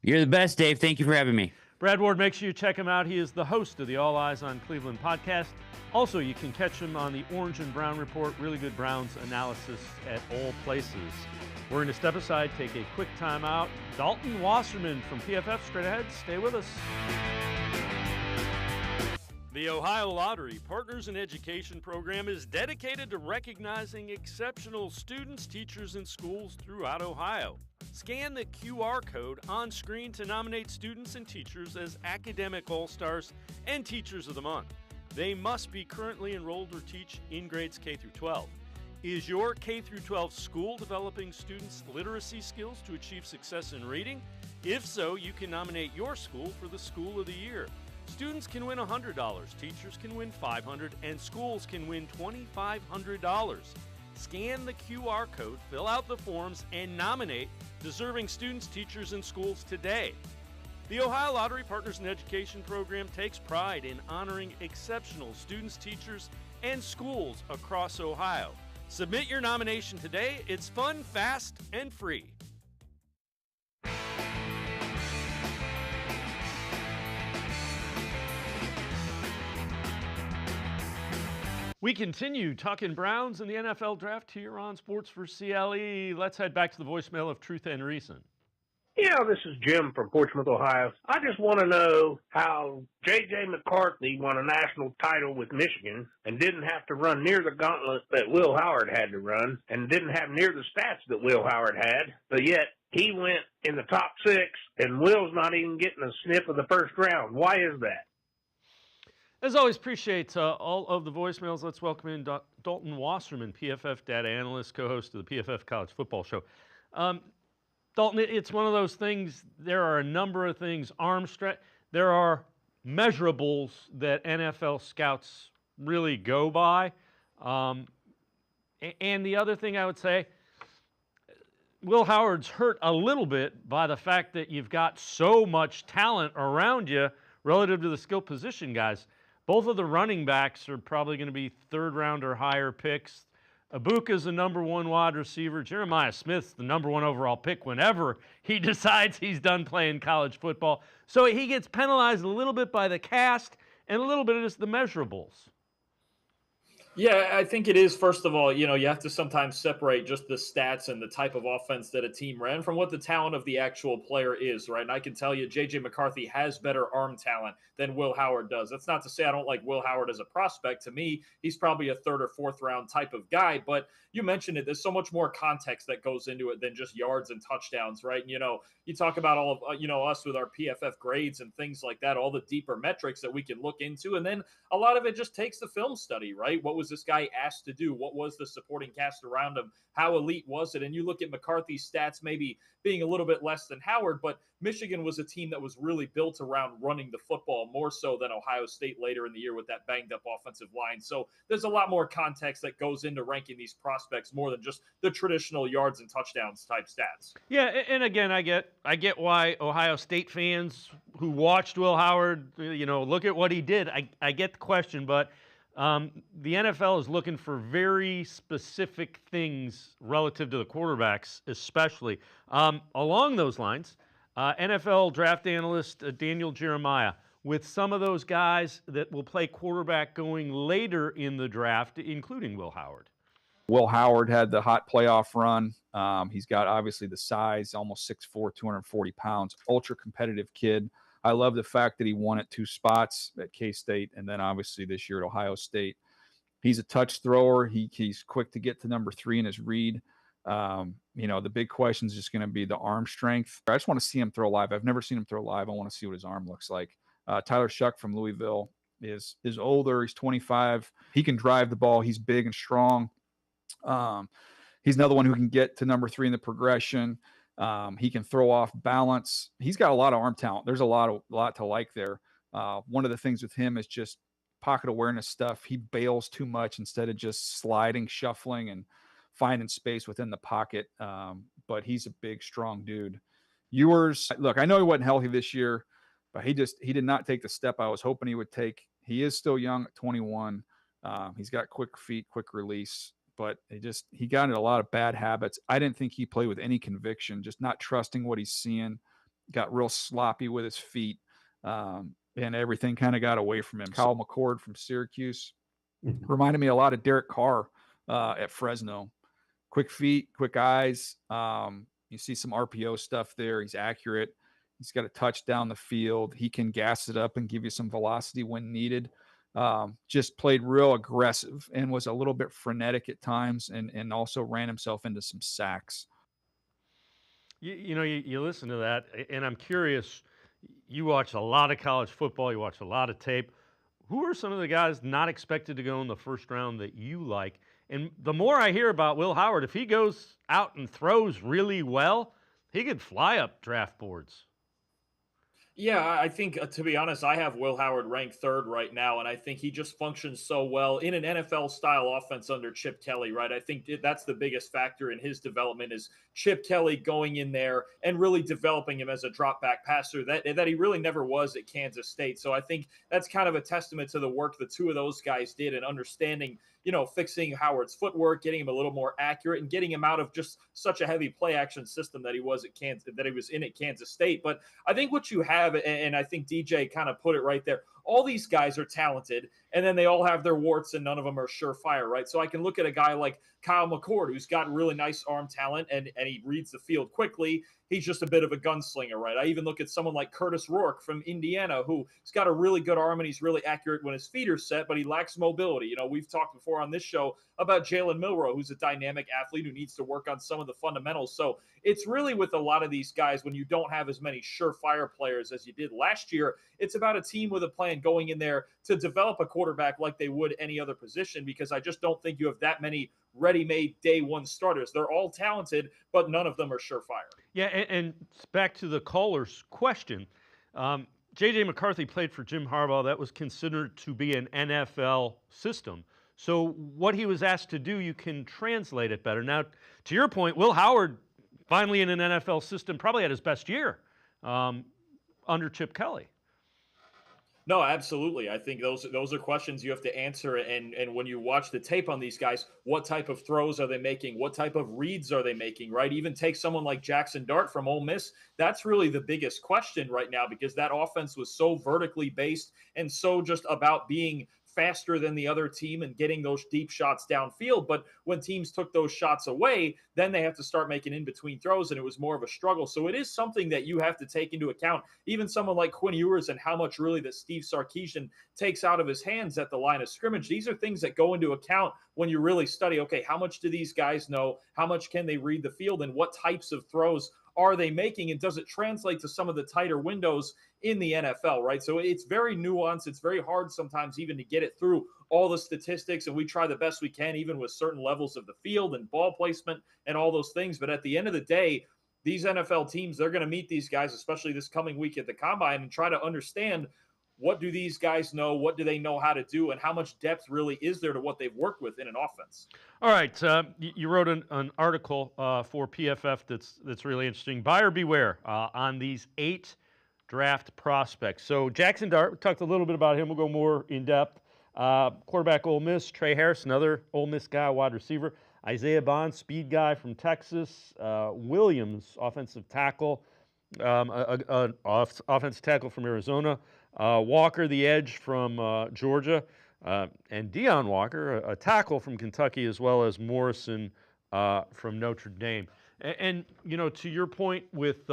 You're the best, Dave. Thank you for having me. Brad Ward, make sure you check him out. He is the host of the All Eyes on Cleveland podcast. Also, you can catch him on the Orange and Brown Report, really good Browns analysis at all places. We're going to step aside, take a quick time out. Dalton Wasserman from PFF, straight ahead. Stay with us. The Ohio Lottery Partners in Education program is dedicated to recognizing exceptional students, teachers, and schools throughout Ohio. Scan the QR code on screen to nominate students and teachers as Academic All-Stars and Teachers of the Month. They must be currently enrolled or teach in grades K through 12. Is your K through 12 school developing students' literacy skills to achieve success in reading? If so, you can nominate your school for the School of the Year. Students can win $100, teachers can win $500, and schools can win $2,500. Scan the QR code, fill out the forms, and nominate deserving students, teachers, and schools today. The Ohio Lottery Partners in Education program takes pride in honoring exceptional students, teachers, and schools across Ohio. Submit your nomination today. It's fun, fast, and free. We continue talking Browns and the NFL draft here on Sports4CLE. Let's head back to the voicemail of Truth and Reason. Yeah, this is Jim from Portsmouth, Ohio. I just want to know how J.J. McCarthy won a national title with Michigan and didn't have to run near the gauntlet that Will Howard had to run and didn't have near the stats that Will Howard had, but yet he went in the top 6 and Will's not even getting a sniff of the first round. Why is that? As always, appreciate all of the voicemails. Let's welcome in Dalton Wasserman, PFF data analyst, co-host of the PFF College Football Show. Dalton, it's one of those things, there are a number of things, there are measurables that NFL scouts really go by. And the other thing I would say, Will Howard's hurt a little bit by the fact that you've got so much talent around you relative to the skill position guys. Both of the running backs are probably going to be 3rd round or higher picks. Ibuka's the number 1 wide receiver. Jeremiah Smith's the number 1 overall pick whenever he decides he's done playing college football. So he gets penalized a little bit by the cast and a little bit of the measurables. Yeah, I think it is. First of all, you have to sometimes separate just the stats and the type of offense that a team ran from what the talent of the actual player is, right? And I can tell you, J.J. McCarthy has better arm talent than Will Howard does. That's not to say I don't like Will Howard as a prospect. To me, he's probably a 3rd or 4th round type of guy, but you mentioned it. There's so much more context that goes into it than just yards and touchdowns, right? And, you talk about all of, us with our PFF grades and things like that, all the deeper metrics that we can look into. And then a lot of it just takes the film study, right? What was this guy asked to do? What was the supporting cast around him? How elite was it? And you look at McCarthy's stats maybe being a little bit less than Howard, but Michigan was a team that was really built around running the football more so than Ohio State later in the year with that banged up offensive line. So there's a lot more context that goes into ranking these prospects more than just the traditional yards and touchdowns type stats. Yeah, and again, I get why Ohio State fans who watched Will Howard, look at what he did. I get the question, but the NFL is looking for very specific things relative to the quarterbacks, especially. Along those lines, NFL draft analyst Daniel Jeremiah, with some of those guys that will play quarterback going later in the draft, including Will Howard. Will Howard had the hot playoff run. He's got obviously the size, almost 6'4", 240 pounds, ultra competitive kid. I love the fact that he won at 2 spots at K-State and then obviously this year at Ohio State. He's a touch thrower. He's quick to get to number 3 in his read. The big question is just going to be the arm strength. I just want to see him throw live. I've never seen him throw live. I want to see what his arm looks like. Tyler Shuck from Louisville is older. He's 25. He can drive the ball. He's big and strong. He's another one who can get to number 3 in the progression. He can throw off balance. He's got a lot of arm talent. There's a lot to like there. One of the things with him is just pocket awareness stuff. He bails too much instead of just sliding, shuffling, and finding space within the pocket. But he's a big, strong dude. Ewers, look, I know he wasn't healthy this year, but he did not take the step I was hoping he would take. He is still young at 21. He's got quick feet, quick release, but he got into a lot of bad habits. I didn't think he played with any conviction, just not trusting what he's seeing. Got real sloppy with his feet. And everything kind of got away from him. Kyle McCord from Syracuse reminded me a lot of Derek Carr at Fresno. Quick feet, quick eyes. You see some RPO stuff there. He's accurate. He's got a touch down the field. He can gas it up and give you some velocity when needed. Just played real aggressive and was a little bit frenetic at times and also ran himself into some sacks. You listen to that, and I'm curious. You watch a lot of college football. You watch a lot of tape. Who are some of the guys not expected to go in the first round that you like? And the more I hear about Will Howard, if he goes out and throws really well, he could fly up draft boards. Yeah, I think, to be honest, I have Will Howard ranked 3rd right now, and I think he just functions so well in an NFL-style offense under Chip Kelly, right? I think that's the biggest factor in his development is Chip Kelly going in there and really developing him as a drop-back passer that he really never was at Kansas State. So I think that's kind of a testament to the work the two of those guys did in understanding, fixing Howard's footwork, getting him a little more accurate, and getting him out of just such a heavy play-action system that he was in at Kansas State. But I think what you have, and I think DJ kind of put it right there, all these guys are talented, and then they all have their warts, and none of them are surefire, right? So I can look at a guy like Kyle McCord, who's got really nice arm talent, and he reads the field quickly. He's just a bit of a gunslinger, right? I even look at someone like Curtis Rourke from Indiana, who's got a really good arm, and he's really accurate when his feet are set, but he lacks mobility. We've talked before on this show about Jalen Milroe, who's a dynamic athlete who needs to work on some of the fundamentals. So it's really with a lot of these guys, when you don't have as many surefire players as you did last year, it's about a team with a plan going in there to develop a quarterback like they would any other position, because I just don't think you have that many ready-made day one starters. They're all talented, but none of them are surefire. Yeah, and back to the caller's question, J.J. McCarthy played for Jim Harbaugh. That was considered to be an NFL system. So what he was asked to do, you can translate it better. Now, to your point, Will Howard, finally in an NFL system, probably had his best year under Chip Kelly. No, absolutely. I think those are questions you have to answer. And when you watch the tape on these guys, what type of throws are they making? What type of reads are they making, right? Even take someone like Jackson Dart from Ole Miss. That's really the biggest question right now, because that offense was so vertically based and so just about being faster than the other team and getting those deep shots downfield. But when teams took those shots away, then they have to start making in-between throws, and it was more of a struggle. So it is something that you have to take into account. Even someone like Quinn Ewers and how much really that Steve Sarkisian takes out of his hands at the line of scrimmage. These are things that go into account when you really study, okay, how much do these guys know? How much can they read the field? And what types of throws are they making? And does it translate to some of the tighter windows in the NFL, right? So it's very nuanced. It's very hard sometimes even to get it through all the statistics, and we try the best we can, even with certain levels of the field and ball placement and all those things. But at the end of the day, these NFL teams, they're going to meet these guys, especially this coming week at the Combine, and try to understand, what do these guys know? What do they know how to do? And how much depth really is there to what they've worked with in an offense? All right. You wrote an article for PFF that's really interesting. Buyer beware on these 8 draft prospects. So Jackson Dart, we talked a little bit about him. We'll go more in depth. Quarterback Ole Miss, Trey Harris, another Ole Miss guy, wide receiver. Isaiah Bond, speed guy from Texas. Williams, offensive tackle. Offensive tackle from Arizona. Walker, the edge from Georgia. And Deion Walker, a tackle from Kentucky, as well as Morrison from Notre Dame. And to your point with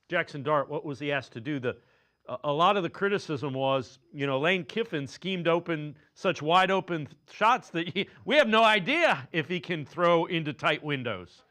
Jackson Dart, what was he asked to do? a lot of the criticism was, Lane Kiffin schemed open such wide open shots that we have no idea if he can throw into tight windows.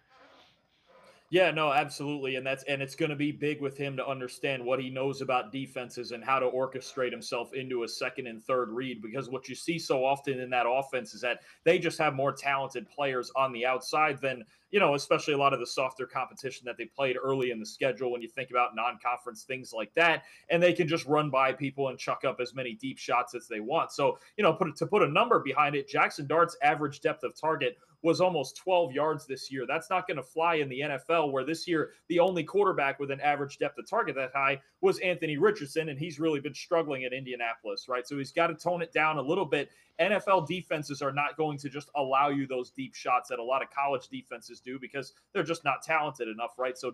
Yeah, no, absolutely, and it's going to be big with him to understand what he knows about defenses and how to orchestrate himself into a second and third read. Because what you see so often in that offense is that they just have more talented players on the outside than especially a lot of the softer competition that they played early in the schedule. When you think about non-conference things like that, and they can just run by people and chuck up as many deep shots as they want. So to put a number behind it, Jackson Dart's average depth of target was almost 12 yards this year. That's not going to fly in the NFL, where this year the only quarterback with an average depth of target that high was Anthony Richardson, and he's really been struggling at Indianapolis, right? So he's got to tone it down a little bit. NFL defenses are not going to just allow you those deep shots that a lot of college defenses do because they're just not talented enough, right? So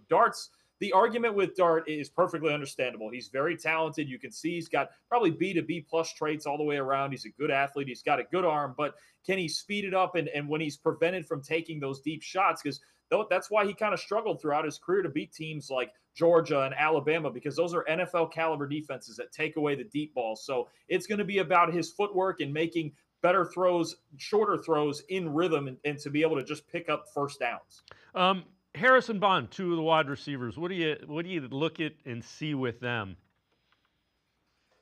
the argument with Dart is perfectly understandable. He's very talented. You can see he's got probably B to B plus traits all the way around. He's a good athlete. He's got a good arm, but can he speed it up? And when he's prevented from taking those deep shots, because that's why he kind of struggled throughout his career to beat teams like Georgia and Alabama, because those are NFL caliber defenses that take away the deep balls. So it's going to be about his footwork and making better throws, shorter throws in rhythm, and to be able to just pick up first downs. Harris and Bond, two of the wide receivers. What do you look at and see with them?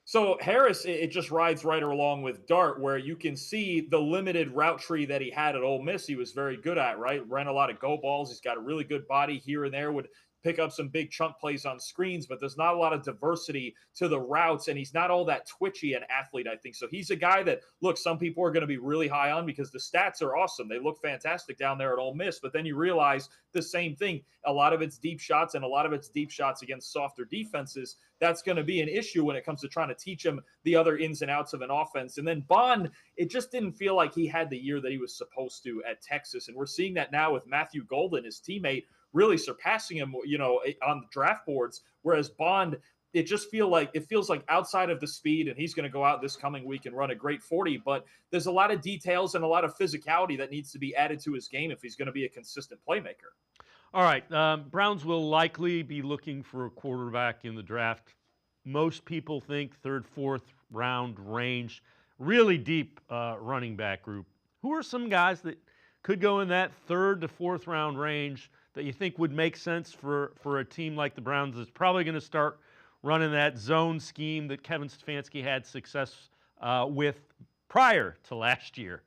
So Harris, it just rides right along with Dart, where you can see the limited route tree that he had at Ole Miss. He was very good at, right? Ran a lot of go balls. He's got a really good body here and there. Would pick up some big chunk plays on screens, but there's not a lot of diversity to the routes, and he's not all that twitchy an athlete, I think. So he's a guy that, look, some people are going to be really high on because the stats are awesome. They look fantastic down there at Ole Miss, but then you realize the same thing. A lot of it's deep shots, and a lot of it's deep shots against softer defenses. That's going to be an issue when it comes to trying to teach him the other ins and outs of an offense. And then Bond, it just didn't feel like he had the year that he was supposed to at Texas. And we're seeing that now with Matthew Golden, his teammate, really surpassing him, on the draft boards. Whereas Bond, it feels like outside of the speed, and he's going to go out this coming week and run a great 40, but there's a lot of details and a lot of physicality that needs to be added to his game if he's going to be a consistent playmaker. All right. Browns will likely be looking for a quarterback in the draft. Most people think third, fourth round range, really deep running back group. Who are some guys that could go in that third to fourth round range that you think would make sense for a team like the Browns that's probably going to start running that zone scheme that Kevin Stefanski had success with prior to last year?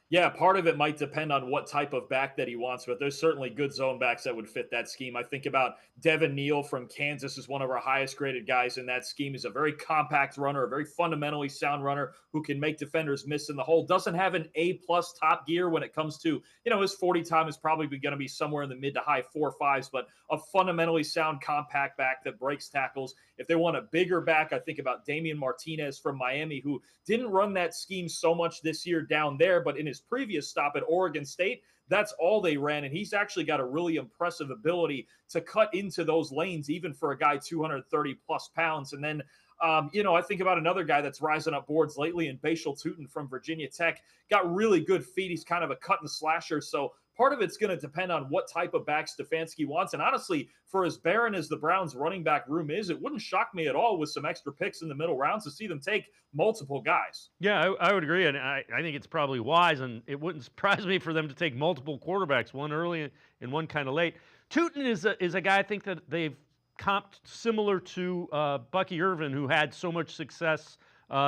Yeah, part of it might depend on what type of back that he wants, but there's certainly good zone backs that would fit that scheme. I think about Devin Neal from Kansas is one of our highest graded guys in that scheme. He's a very compact runner, a very fundamentally sound runner who can make defenders miss in the hole. Doesn't have an A-plus top gear when it comes to, his 40 time is probably going to be somewhere in the mid to high 4.5s, but a fundamentally sound compact back that breaks tackles. If they want a bigger back, I think about Damian Martinez from Miami, who didn't run that scheme so much this year down there, but in his previous stop at Oregon State, that's all they ran. And he's actually got a really impressive ability to cut into those lanes, even for a guy 230 plus pounds. And then, I think about another guy that's rising up boards lately in Bashal Tutin from Virginia Tech. Got really good feet. He's kind of a cut and slasher. So part of it's going to depend on what type of back Stefanski wants. And honestly, for as barren as the Browns running back room is, it wouldn't shock me at all with some extra picks in the middle rounds to see them take multiple guys. Yeah, I would agree. And I think it's probably wise, and it wouldn't surprise me for them to take multiple quarterbacks, one early and one kind of late. Tutin is a guy I think that they've comped similar to Bucky Irvin, who had so much success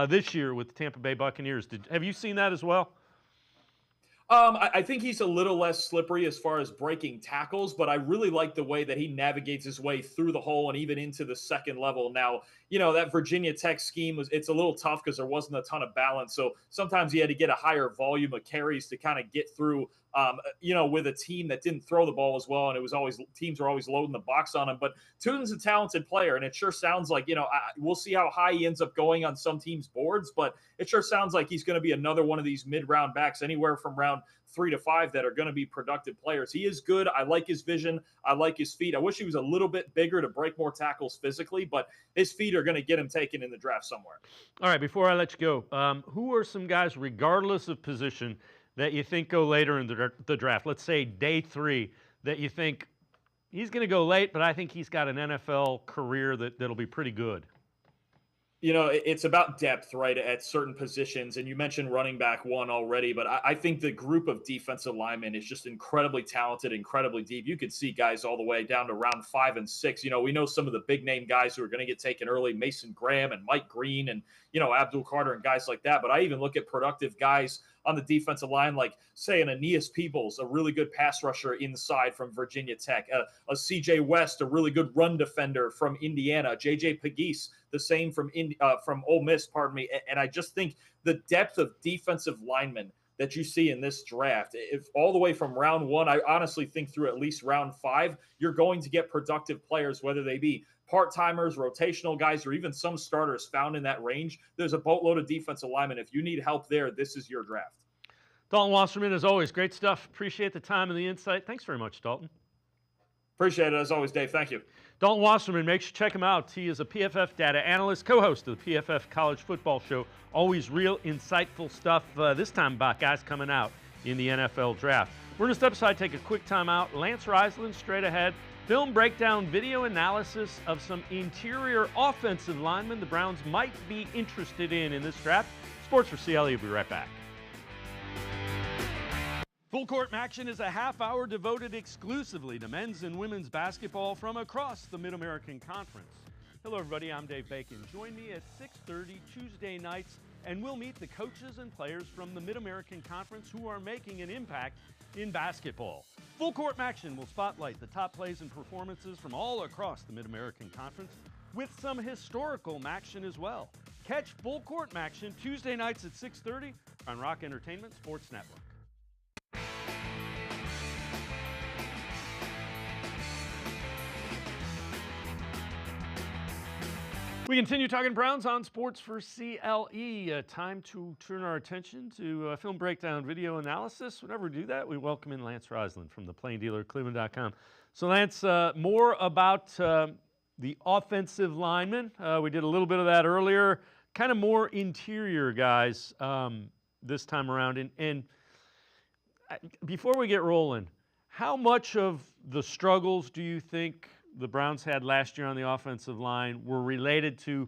this year with the Tampa Bay Buccaneers. Have you seen that as well? I think he's a little less slippery as far as breaking tackles, but I really like the way that he navigates his way through the hole and even into the second level. Now, that Virginia Tech scheme it's a little tough because there wasn't a ton of balance. So sometimes he had to get a higher volume of carries to kind of get through, with a team that didn't throw the ball as well. And teams were always loading the box on him. But Tutin's a talented player, and it sure sounds like, we'll see how high he ends up going on some teams' boards, but it sure sounds like he's going to be another one of these mid-round backs, anywhere from round 3 to 5, that are going to be productive players. He is good. I like his vision. I like his feet. I wish he was a little bit bigger to break more tackles physically, but his feet are going to get him taken in the draft somewhere. All right, before I let you go, who are some guys, regardless of position, that you think go later in the draft? Let's say day 3, that you think he's going to go late, but I think he's got an NFL career that'll be pretty good. You know, it's about depth, right, at certain positions. And you mentioned running back one already, but I think the group of defensive linemen is just incredibly talented, incredibly deep. You could see guys all the way down to round 5 and 6. You know, we know some of the big name guys who are going to get taken early, Mason Graham and Mike Green and, you know, Abdul Carter and guys like that. But I even look at productive guys on the defensive line, like, say, an Aeneas Peebles, a really good pass rusher inside from Virginia Tech, a CJ West, a really good run defender from Indiana, JJ Pegues, the same from Ole Miss, pardon me. And I just think the depth of defensive linemen that you see in this draft, if all the way from round 1, I honestly think through at least round 5, you're going to get productive players, whether they be part-timers, rotational guys, or even some starters found in that range. There's a boatload of defensive linemen. If you need help there, this is your draft. Dalton Wasserman, as always, great stuff. Appreciate the time and the insight. Thanks very much, Dalton. Appreciate it, as always, Dave. Thank you. Dalton Wasserman, make sure you check him out. He is a PFF data analyst, co-host of the PFF College Football Show. Always real insightful stuff. This time about guys coming out in the NFL draft. We're going to step aside, take a quick time out. Lance Reisland straight ahead. Film breakdown, video analysis of some interior offensive linemen the Browns might be interested in this draft. Sports4CLE will be right back. Full Court Action is a half hour devoted exclusively to men's and women's basketball from across the Mid-American Conference. Hello everybody, I'm Dave Bacon. Join me at 6:30 Tuesday nights and we'll meet the coaches and players from the Mid-American Conference who are making an impact in basketball. Full Court Action will spotlight the top plays and performances from all across the Mid-American Conference with some historical action as well. Catch Full Court Action Tuesday nights at 6:30 on Rock Entertainment Sports Network. We continue talking Browns on Sports4CLE. Time to turn our attention to film breakdown, video analysis. Whenever we do that, we welcome in Lance Reisland from the Plain Dealer, cleveland.com. So, Lance, more about the offensive linemen. We did a little bit of that earlier. Kind of more interior guys this time around. And before we get rolling, how much of the struggles do you think the Browns had last year on the offensive line were related to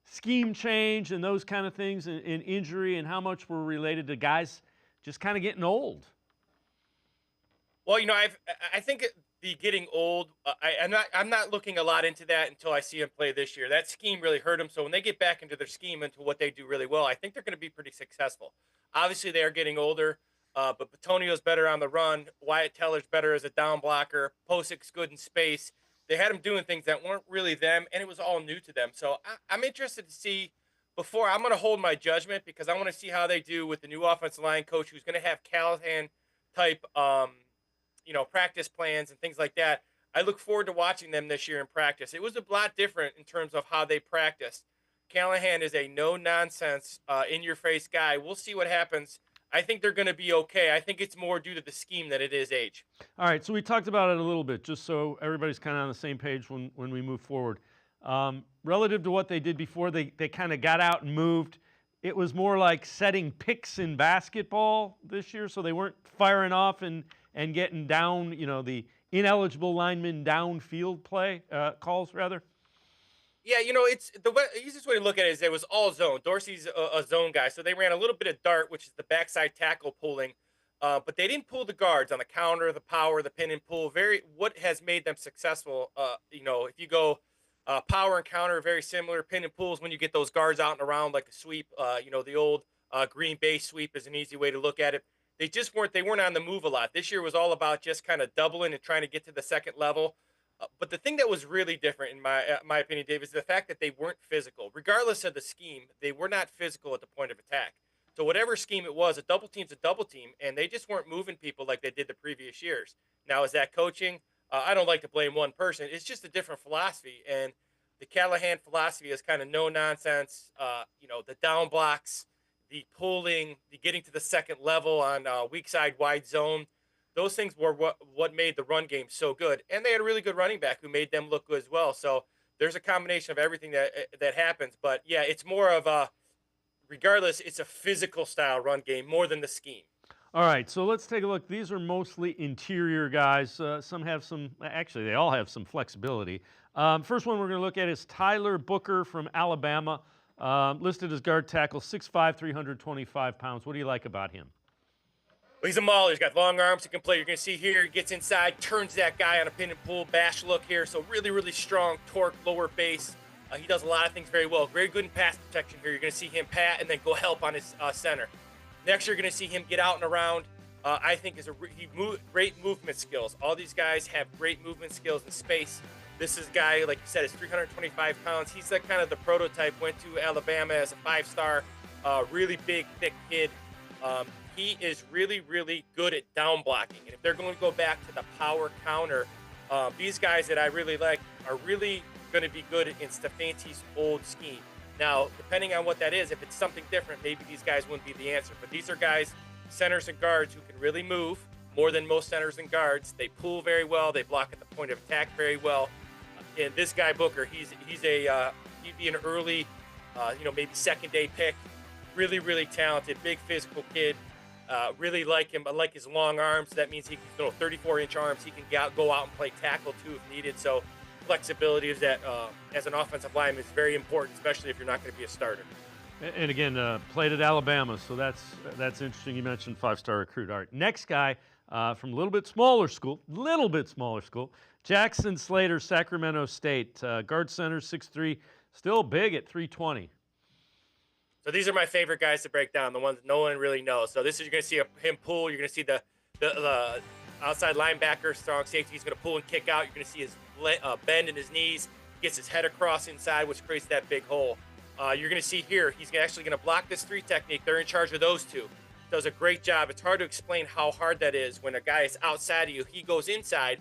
scheme change and those kind of things and injury, and how much were related to guys just kind of getting old? Well, you know, I think the getting old, I'm not looking a lot into that until I see him play this year. That scheme really hurt him. So when they get back into their scheme, into what they do really well, I think they're going to be pretty successful. Obviously, they are getting older, but Bitonio's better on the run. Wyatt Teller's better as a down blocker. Posic's good in space. They had them doing things that weren't really them, and it was all new to them. So I'm interested to see before. I'm going to hold my judgment because I want to see how they do with the new offensive line coach who's going to have Callahan type, practice plans and things like that. I look forward to watching them this year in practice. It was a lot different in terms of how they practiced. Callahan is a no-nonsense, in-your-face guy. We'll see what happens. I think they're going to be okay. I think it's more due to the scheme than it is age. All right, so we talked about it a little bit, just so everybody's kind of on the same page when we move forward. Relative to what they did before, they kind of got out and moved. It was more like setting picks in basketball this year, so they weren't firing off and getting down, the ineligible linemen downfield play calls, rather. Yeah, it's the easiest way to look at it is it was all zone. Dorsey's a zone guy, so they ran a little bit of dart, which is the backside tackle pulling, but they didn't pull the guards on the counter, the power, the pin and pull. What has made them successful? If you go power and counter, very similar. Pin and pulls when you get those guards out and around like a sweep. The old Green Bay sweep is an easy way to look at it. They just weren't on the move a lot. This year was all about just kind of doubling and trying to get to the second level. But the thing that was really different, in my opinion, Dave, is the fact that they weren't physical. Regardless of the scheme, they were not physical at the point of attack. So whatever scheme it was, a double team's a double team, and they just weren't moving people like they did the previous years. Now, is that coaching? I don't like to blame one person. It's just a different philosophy, and the Callahan philosophy is kind of no-nonsense, the down blocks, the pulling, the getting to the second level on weak side wide zone. Those things were what made the run game so good. And they had a really good running back who made them look good as well. So there's a combination of everything that happens. But, yeah, it's more of regardless, it's a physical style run game more than the scheme. All right, so let's take a look. These are mostly interior guys. Some have some, actually, they all have some flexibility. First one we're going to look at is Tyler Booker from Alabama, listed as guard tackle, 6'5", 325 pounds. What do you like about him? Well, he's a mauler. He's got long arms. He can play. You're going to see here, he gets inside, turns that guy on a pin and pull, bash look here. So really, really strong torque, lower base. He does a lot of things very well. Very good in pass protection here. You're going to see him pat and then go help on his center. Next, you're going to see him get out and around. I think is great movement skills. All these guys have great movement skills in space. This is a guy, like you said, is 325 pounds. He's the kind of the prototype. Went to Alabama as a 5-star, really big, thick kid. He is really, really good at down blocking. And if they're going to go back to the power counter, these guys that I really like are really going to be good in Stefanski's old scheme. Now, depending on what that is, if it's something different, maybe these guys wouldn't be the answer. But these are guys, centers and guards, who can really move more than most centers and guards. They pull very well. They block at the point of attack very well. And this guy Booker, he'd be an early, maybe second-day pick. Really, really talented, big physical kid. Really like him. I like his long arms. That means he can throw 34-inch arms. He can go out and play tackle too if needed. So flexibility is that as an offensive lineman is very important, especially if you're not going to be a starter. And again, played at Alabama, so that's interesting. You mentioned 5-star recruit. All right, next guy from a little bit smaller school, Jackson Slater, Sacramento State, guard center, 6'3", still big at 320. So these are my favorite guys to break down, the ones no one really knows. So this is, you're going to see him pull. You're going to see the outside linebacker, strong safety. He's going to pull and kick out. You're going to see his bend in his knees. Gets his head across inside, which creates that big hole. You're going to see here, he's actually going to block this 3 technique. They're in charge of those two. Does a great job. It's hard to explain how hard that is when a guy is outside of you. He goes inside.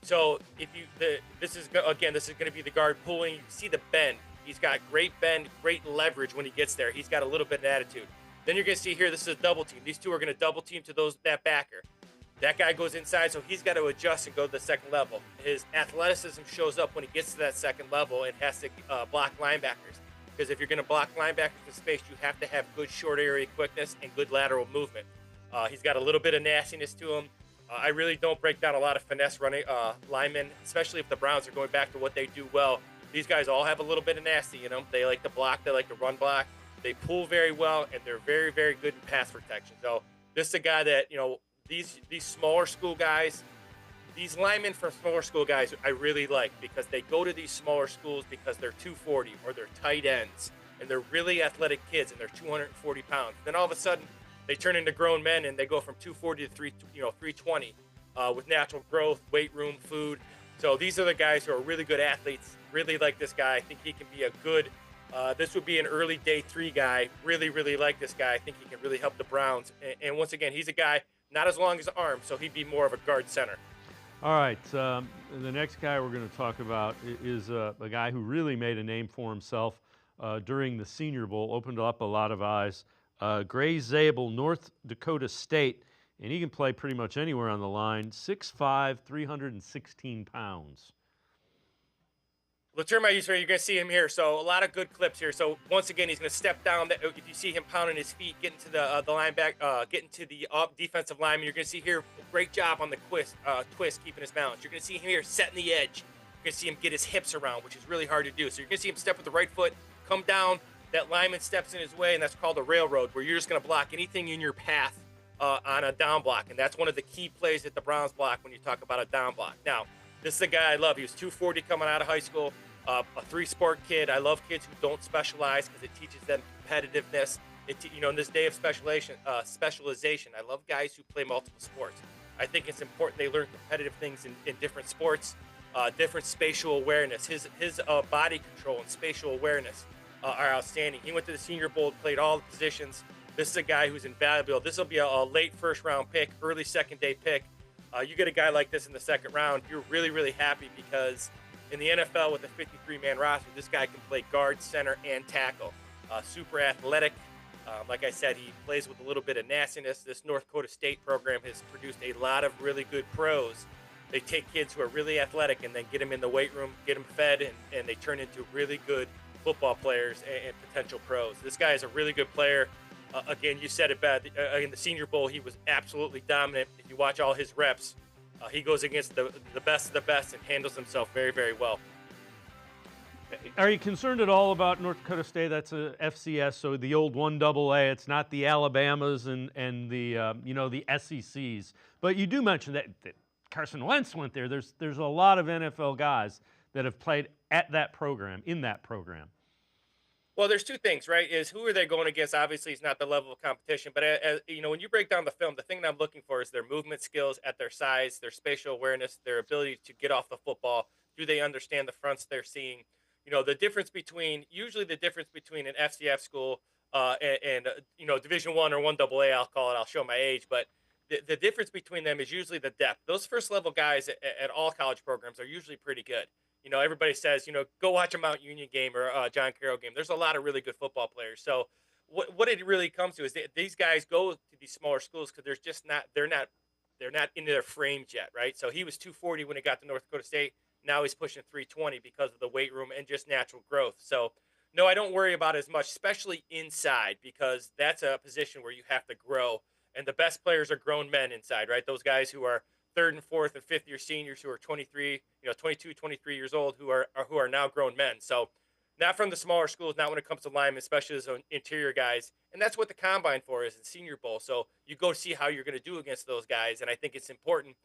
So this is going to be the guard pulling. You see the bend. He's got great bend, great leverage when he gets there. He's got a little bit of attitude. Then you're going to see here, this is a double team. These two are going to double team to that backer. That guy goes inside, so he's got to adjust and go to the second level. His athleticism shows up when he gets to that second level and has to block linebackers. Because if you're going to block linebackers in space, you have to have good short area quickness and good lateral movement. He's got a little bit of nastiness to him. I really don't break down a lot of finesse running linemen, especially if the Browns are going back to what they do well. These guys all have a little bit of nasty in them. They like to block. They like to run block. They pull very well, and they're very, very good in pass protection. So this is a guy that, these smaller school guys, these linemen from smaller school guys, I really like because they go to these smaller schools because they're 240 or they're tight ends, and they're really athletic kids, and they're 240 pounds. Then all of a sudden, they turn into grown men, and they go from 240 to 320 with natural growth, weight room, food. So these are the guys who are really good athletes. Really like this guy. I think he can be a good. This would be an early day 3 guy. Really, really like this guy. I think he can really help the Browns. And once again, he's a guy not as long as arm, so he'd be more of a guard center. All right, the next guy we're going to talk about is a guy who really made a name for himself during the Senior Bowl, opened up a lot of eyes. Gray Zabel, North Dakota State, and he can play pretty much anywhere on the line, 6'5", 316 pounds. The term I use for you're going to see him here. So a lot of good clips here. So once again, he's going to step down. If you see him pounding his feet, getting to the linebacker, getting to the defensive lineman, you're going to see here great job on the twist, keeping his balance. You're going to see him here setting the edge. You're going to see him get his hips around, which is really hard to do. So you're going to see him step with the right foot, come down. That lineman steps in his way, and that's called a railroad, where you're just going to block anything in your path on a down block. And that's one of the key plays that the Browns block when you talk about a down block. Now, this is a guy I love. He was 240 coming out of high school, a 3-sport kid. I love kids who don't specialize because it teaches them competitiveness. In this day of specialization, I love guys who play multiple sports. I think it's important they learn competitive things in different sports, different spatial awareness. His body control and spatial awareness are outstanding. He went to the Senior Bowl, played all the positions. This is a guy who's invaluable. This will be a late first-round pick, early second-day pick. You get a guy like this in the second round, you're really, really happy because in the NFL with a 53-man roster, this guy can play guard, center, and tackle. Super athletic. Like I said, he plays with a little bit of nastiness. This North Dakota State program has produced a lot of really good pros. They take kids who are really athletic and then get them in the weight room, get them fed, and they turn into really good football players and potential pros. This guy is a really good player. Again, you said it bad. In the Senior Bowl, he was absolutely dominant. If you watch all his reps, he goes against the best of the best and handles himself very, very well. Are you concerned at all about North Dakota State? That's a FCS, so the old 1AA. It's not the Alabamas and the the SECs. But you do mention that Carson Wentz went there. There's a lot of NFL guys that have played at that program, in that program. Well, there's two things, right? Is who are they going against? Obviously, it's not the level of competition. But when you break down the film, the thing that I'm looking for is their movement skills at their size, their spatial awareness, their ability to get off the football. Do they understand the fronts they're seeing? The difference between an FCS school and Division I or 1AA, I'll call it. I'll show my age, but the difference between them is usually the depth. Those first level guys at all college programs are usually pretty good. Everybody says, go watch a Mount Union game or a John Carroll game. There's a lot of really good football players. So what it really comes to is these guys go to these smaller schools because they're not into their frames yet, right? So he was 240 when he got to North Dakota State. Now he's pushing 320 because of the weight room and just natural growth. So, no, I don't worry about it as much, especially inside, because that's a position where you have to grow. And the best players are grown men inside, right? Those guys who are third and fourth and fifth year seniors who are 22, 23 years old who are now grown men. So, not from the smaller schools, not when it comes to linemen, especially those interior guys. And that's what the combine for is the Senior Bowl. So you go see how you're going to do against those guys, and I think it's important.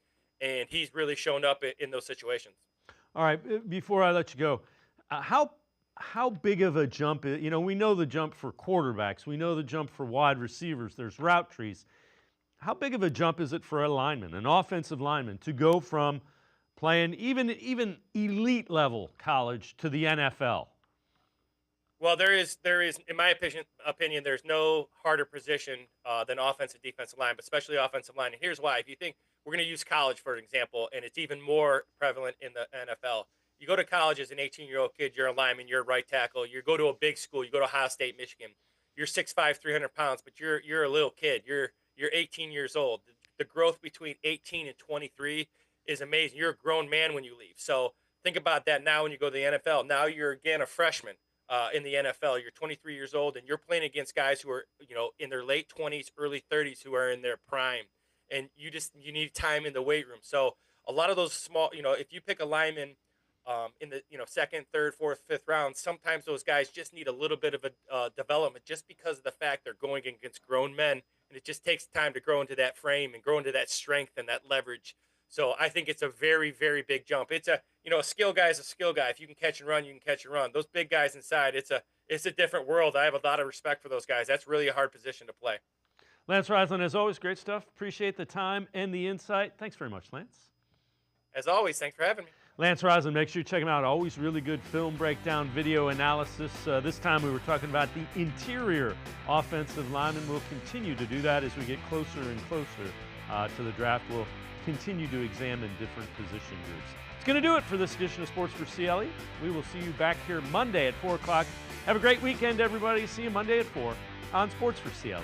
And he's really shown up in those situations. All right, before I let you go, how big of a jump is, we know the jump for quarterbacks, we know the jump for wide receivers, there's route trees. How big of a jump is it for a lineman, an offensive lineman, to go from playing even elite level college to the NFL? Well, there is, in my opinion, there's no harder position than offensive defensive line, but especially offensive line. And here's why. If you think we're going to use college for an example, and it's even more prevalent in the NFL. You go to college as an 18-year-old kid, you're a lineman, you're a right tackle. You go to a big school, you go to Ohio State, Michigan. You're 6'5", 300 pounds, but you're a little kid. You're 18 years old. The growth between 18 and 23 is amazing. You're a grown man when you leave. So think about that now when you go to the NFL. Now you're again a freshman in the NFL. You're 23 years old, and you're playing against guys who are in their late 20s, early 30s, who are in their prime. And you need time in the weight room. So a lot of those small, if you pick a lineman in the second, third, fourth, fifth round, sometimes those guys just need a little bit of a development just because of the fact they're going against grown men, and it just takes time to grow into that frame and grow into that strength and that leverage. So I think it's a very, very big jump. It's a skill guy is a skill guy. If you can catch and run, you can catch and run. Those big guys inside, it's a different world. I have a lot of respect for those guys. That's really a hard position to play. Lance Reisland, as always, great stuff. Appreciate the time and the insight. Thanks very much, Lance. As always, thanks for having me. Lance Reisland, make sure you check him out. Always really good film breakdown, video analysis. This time we were talking about the interior offensive lineman. We'll continue to do that as we get closer and closer to the draft. We'll continue to examine different position groups. It's going to do it for this edition of Sports for CLE. We will see you back here Monday at 4 o'clock. Have a great weekend, everybody. See you Monday at 4 on Sports for CLE.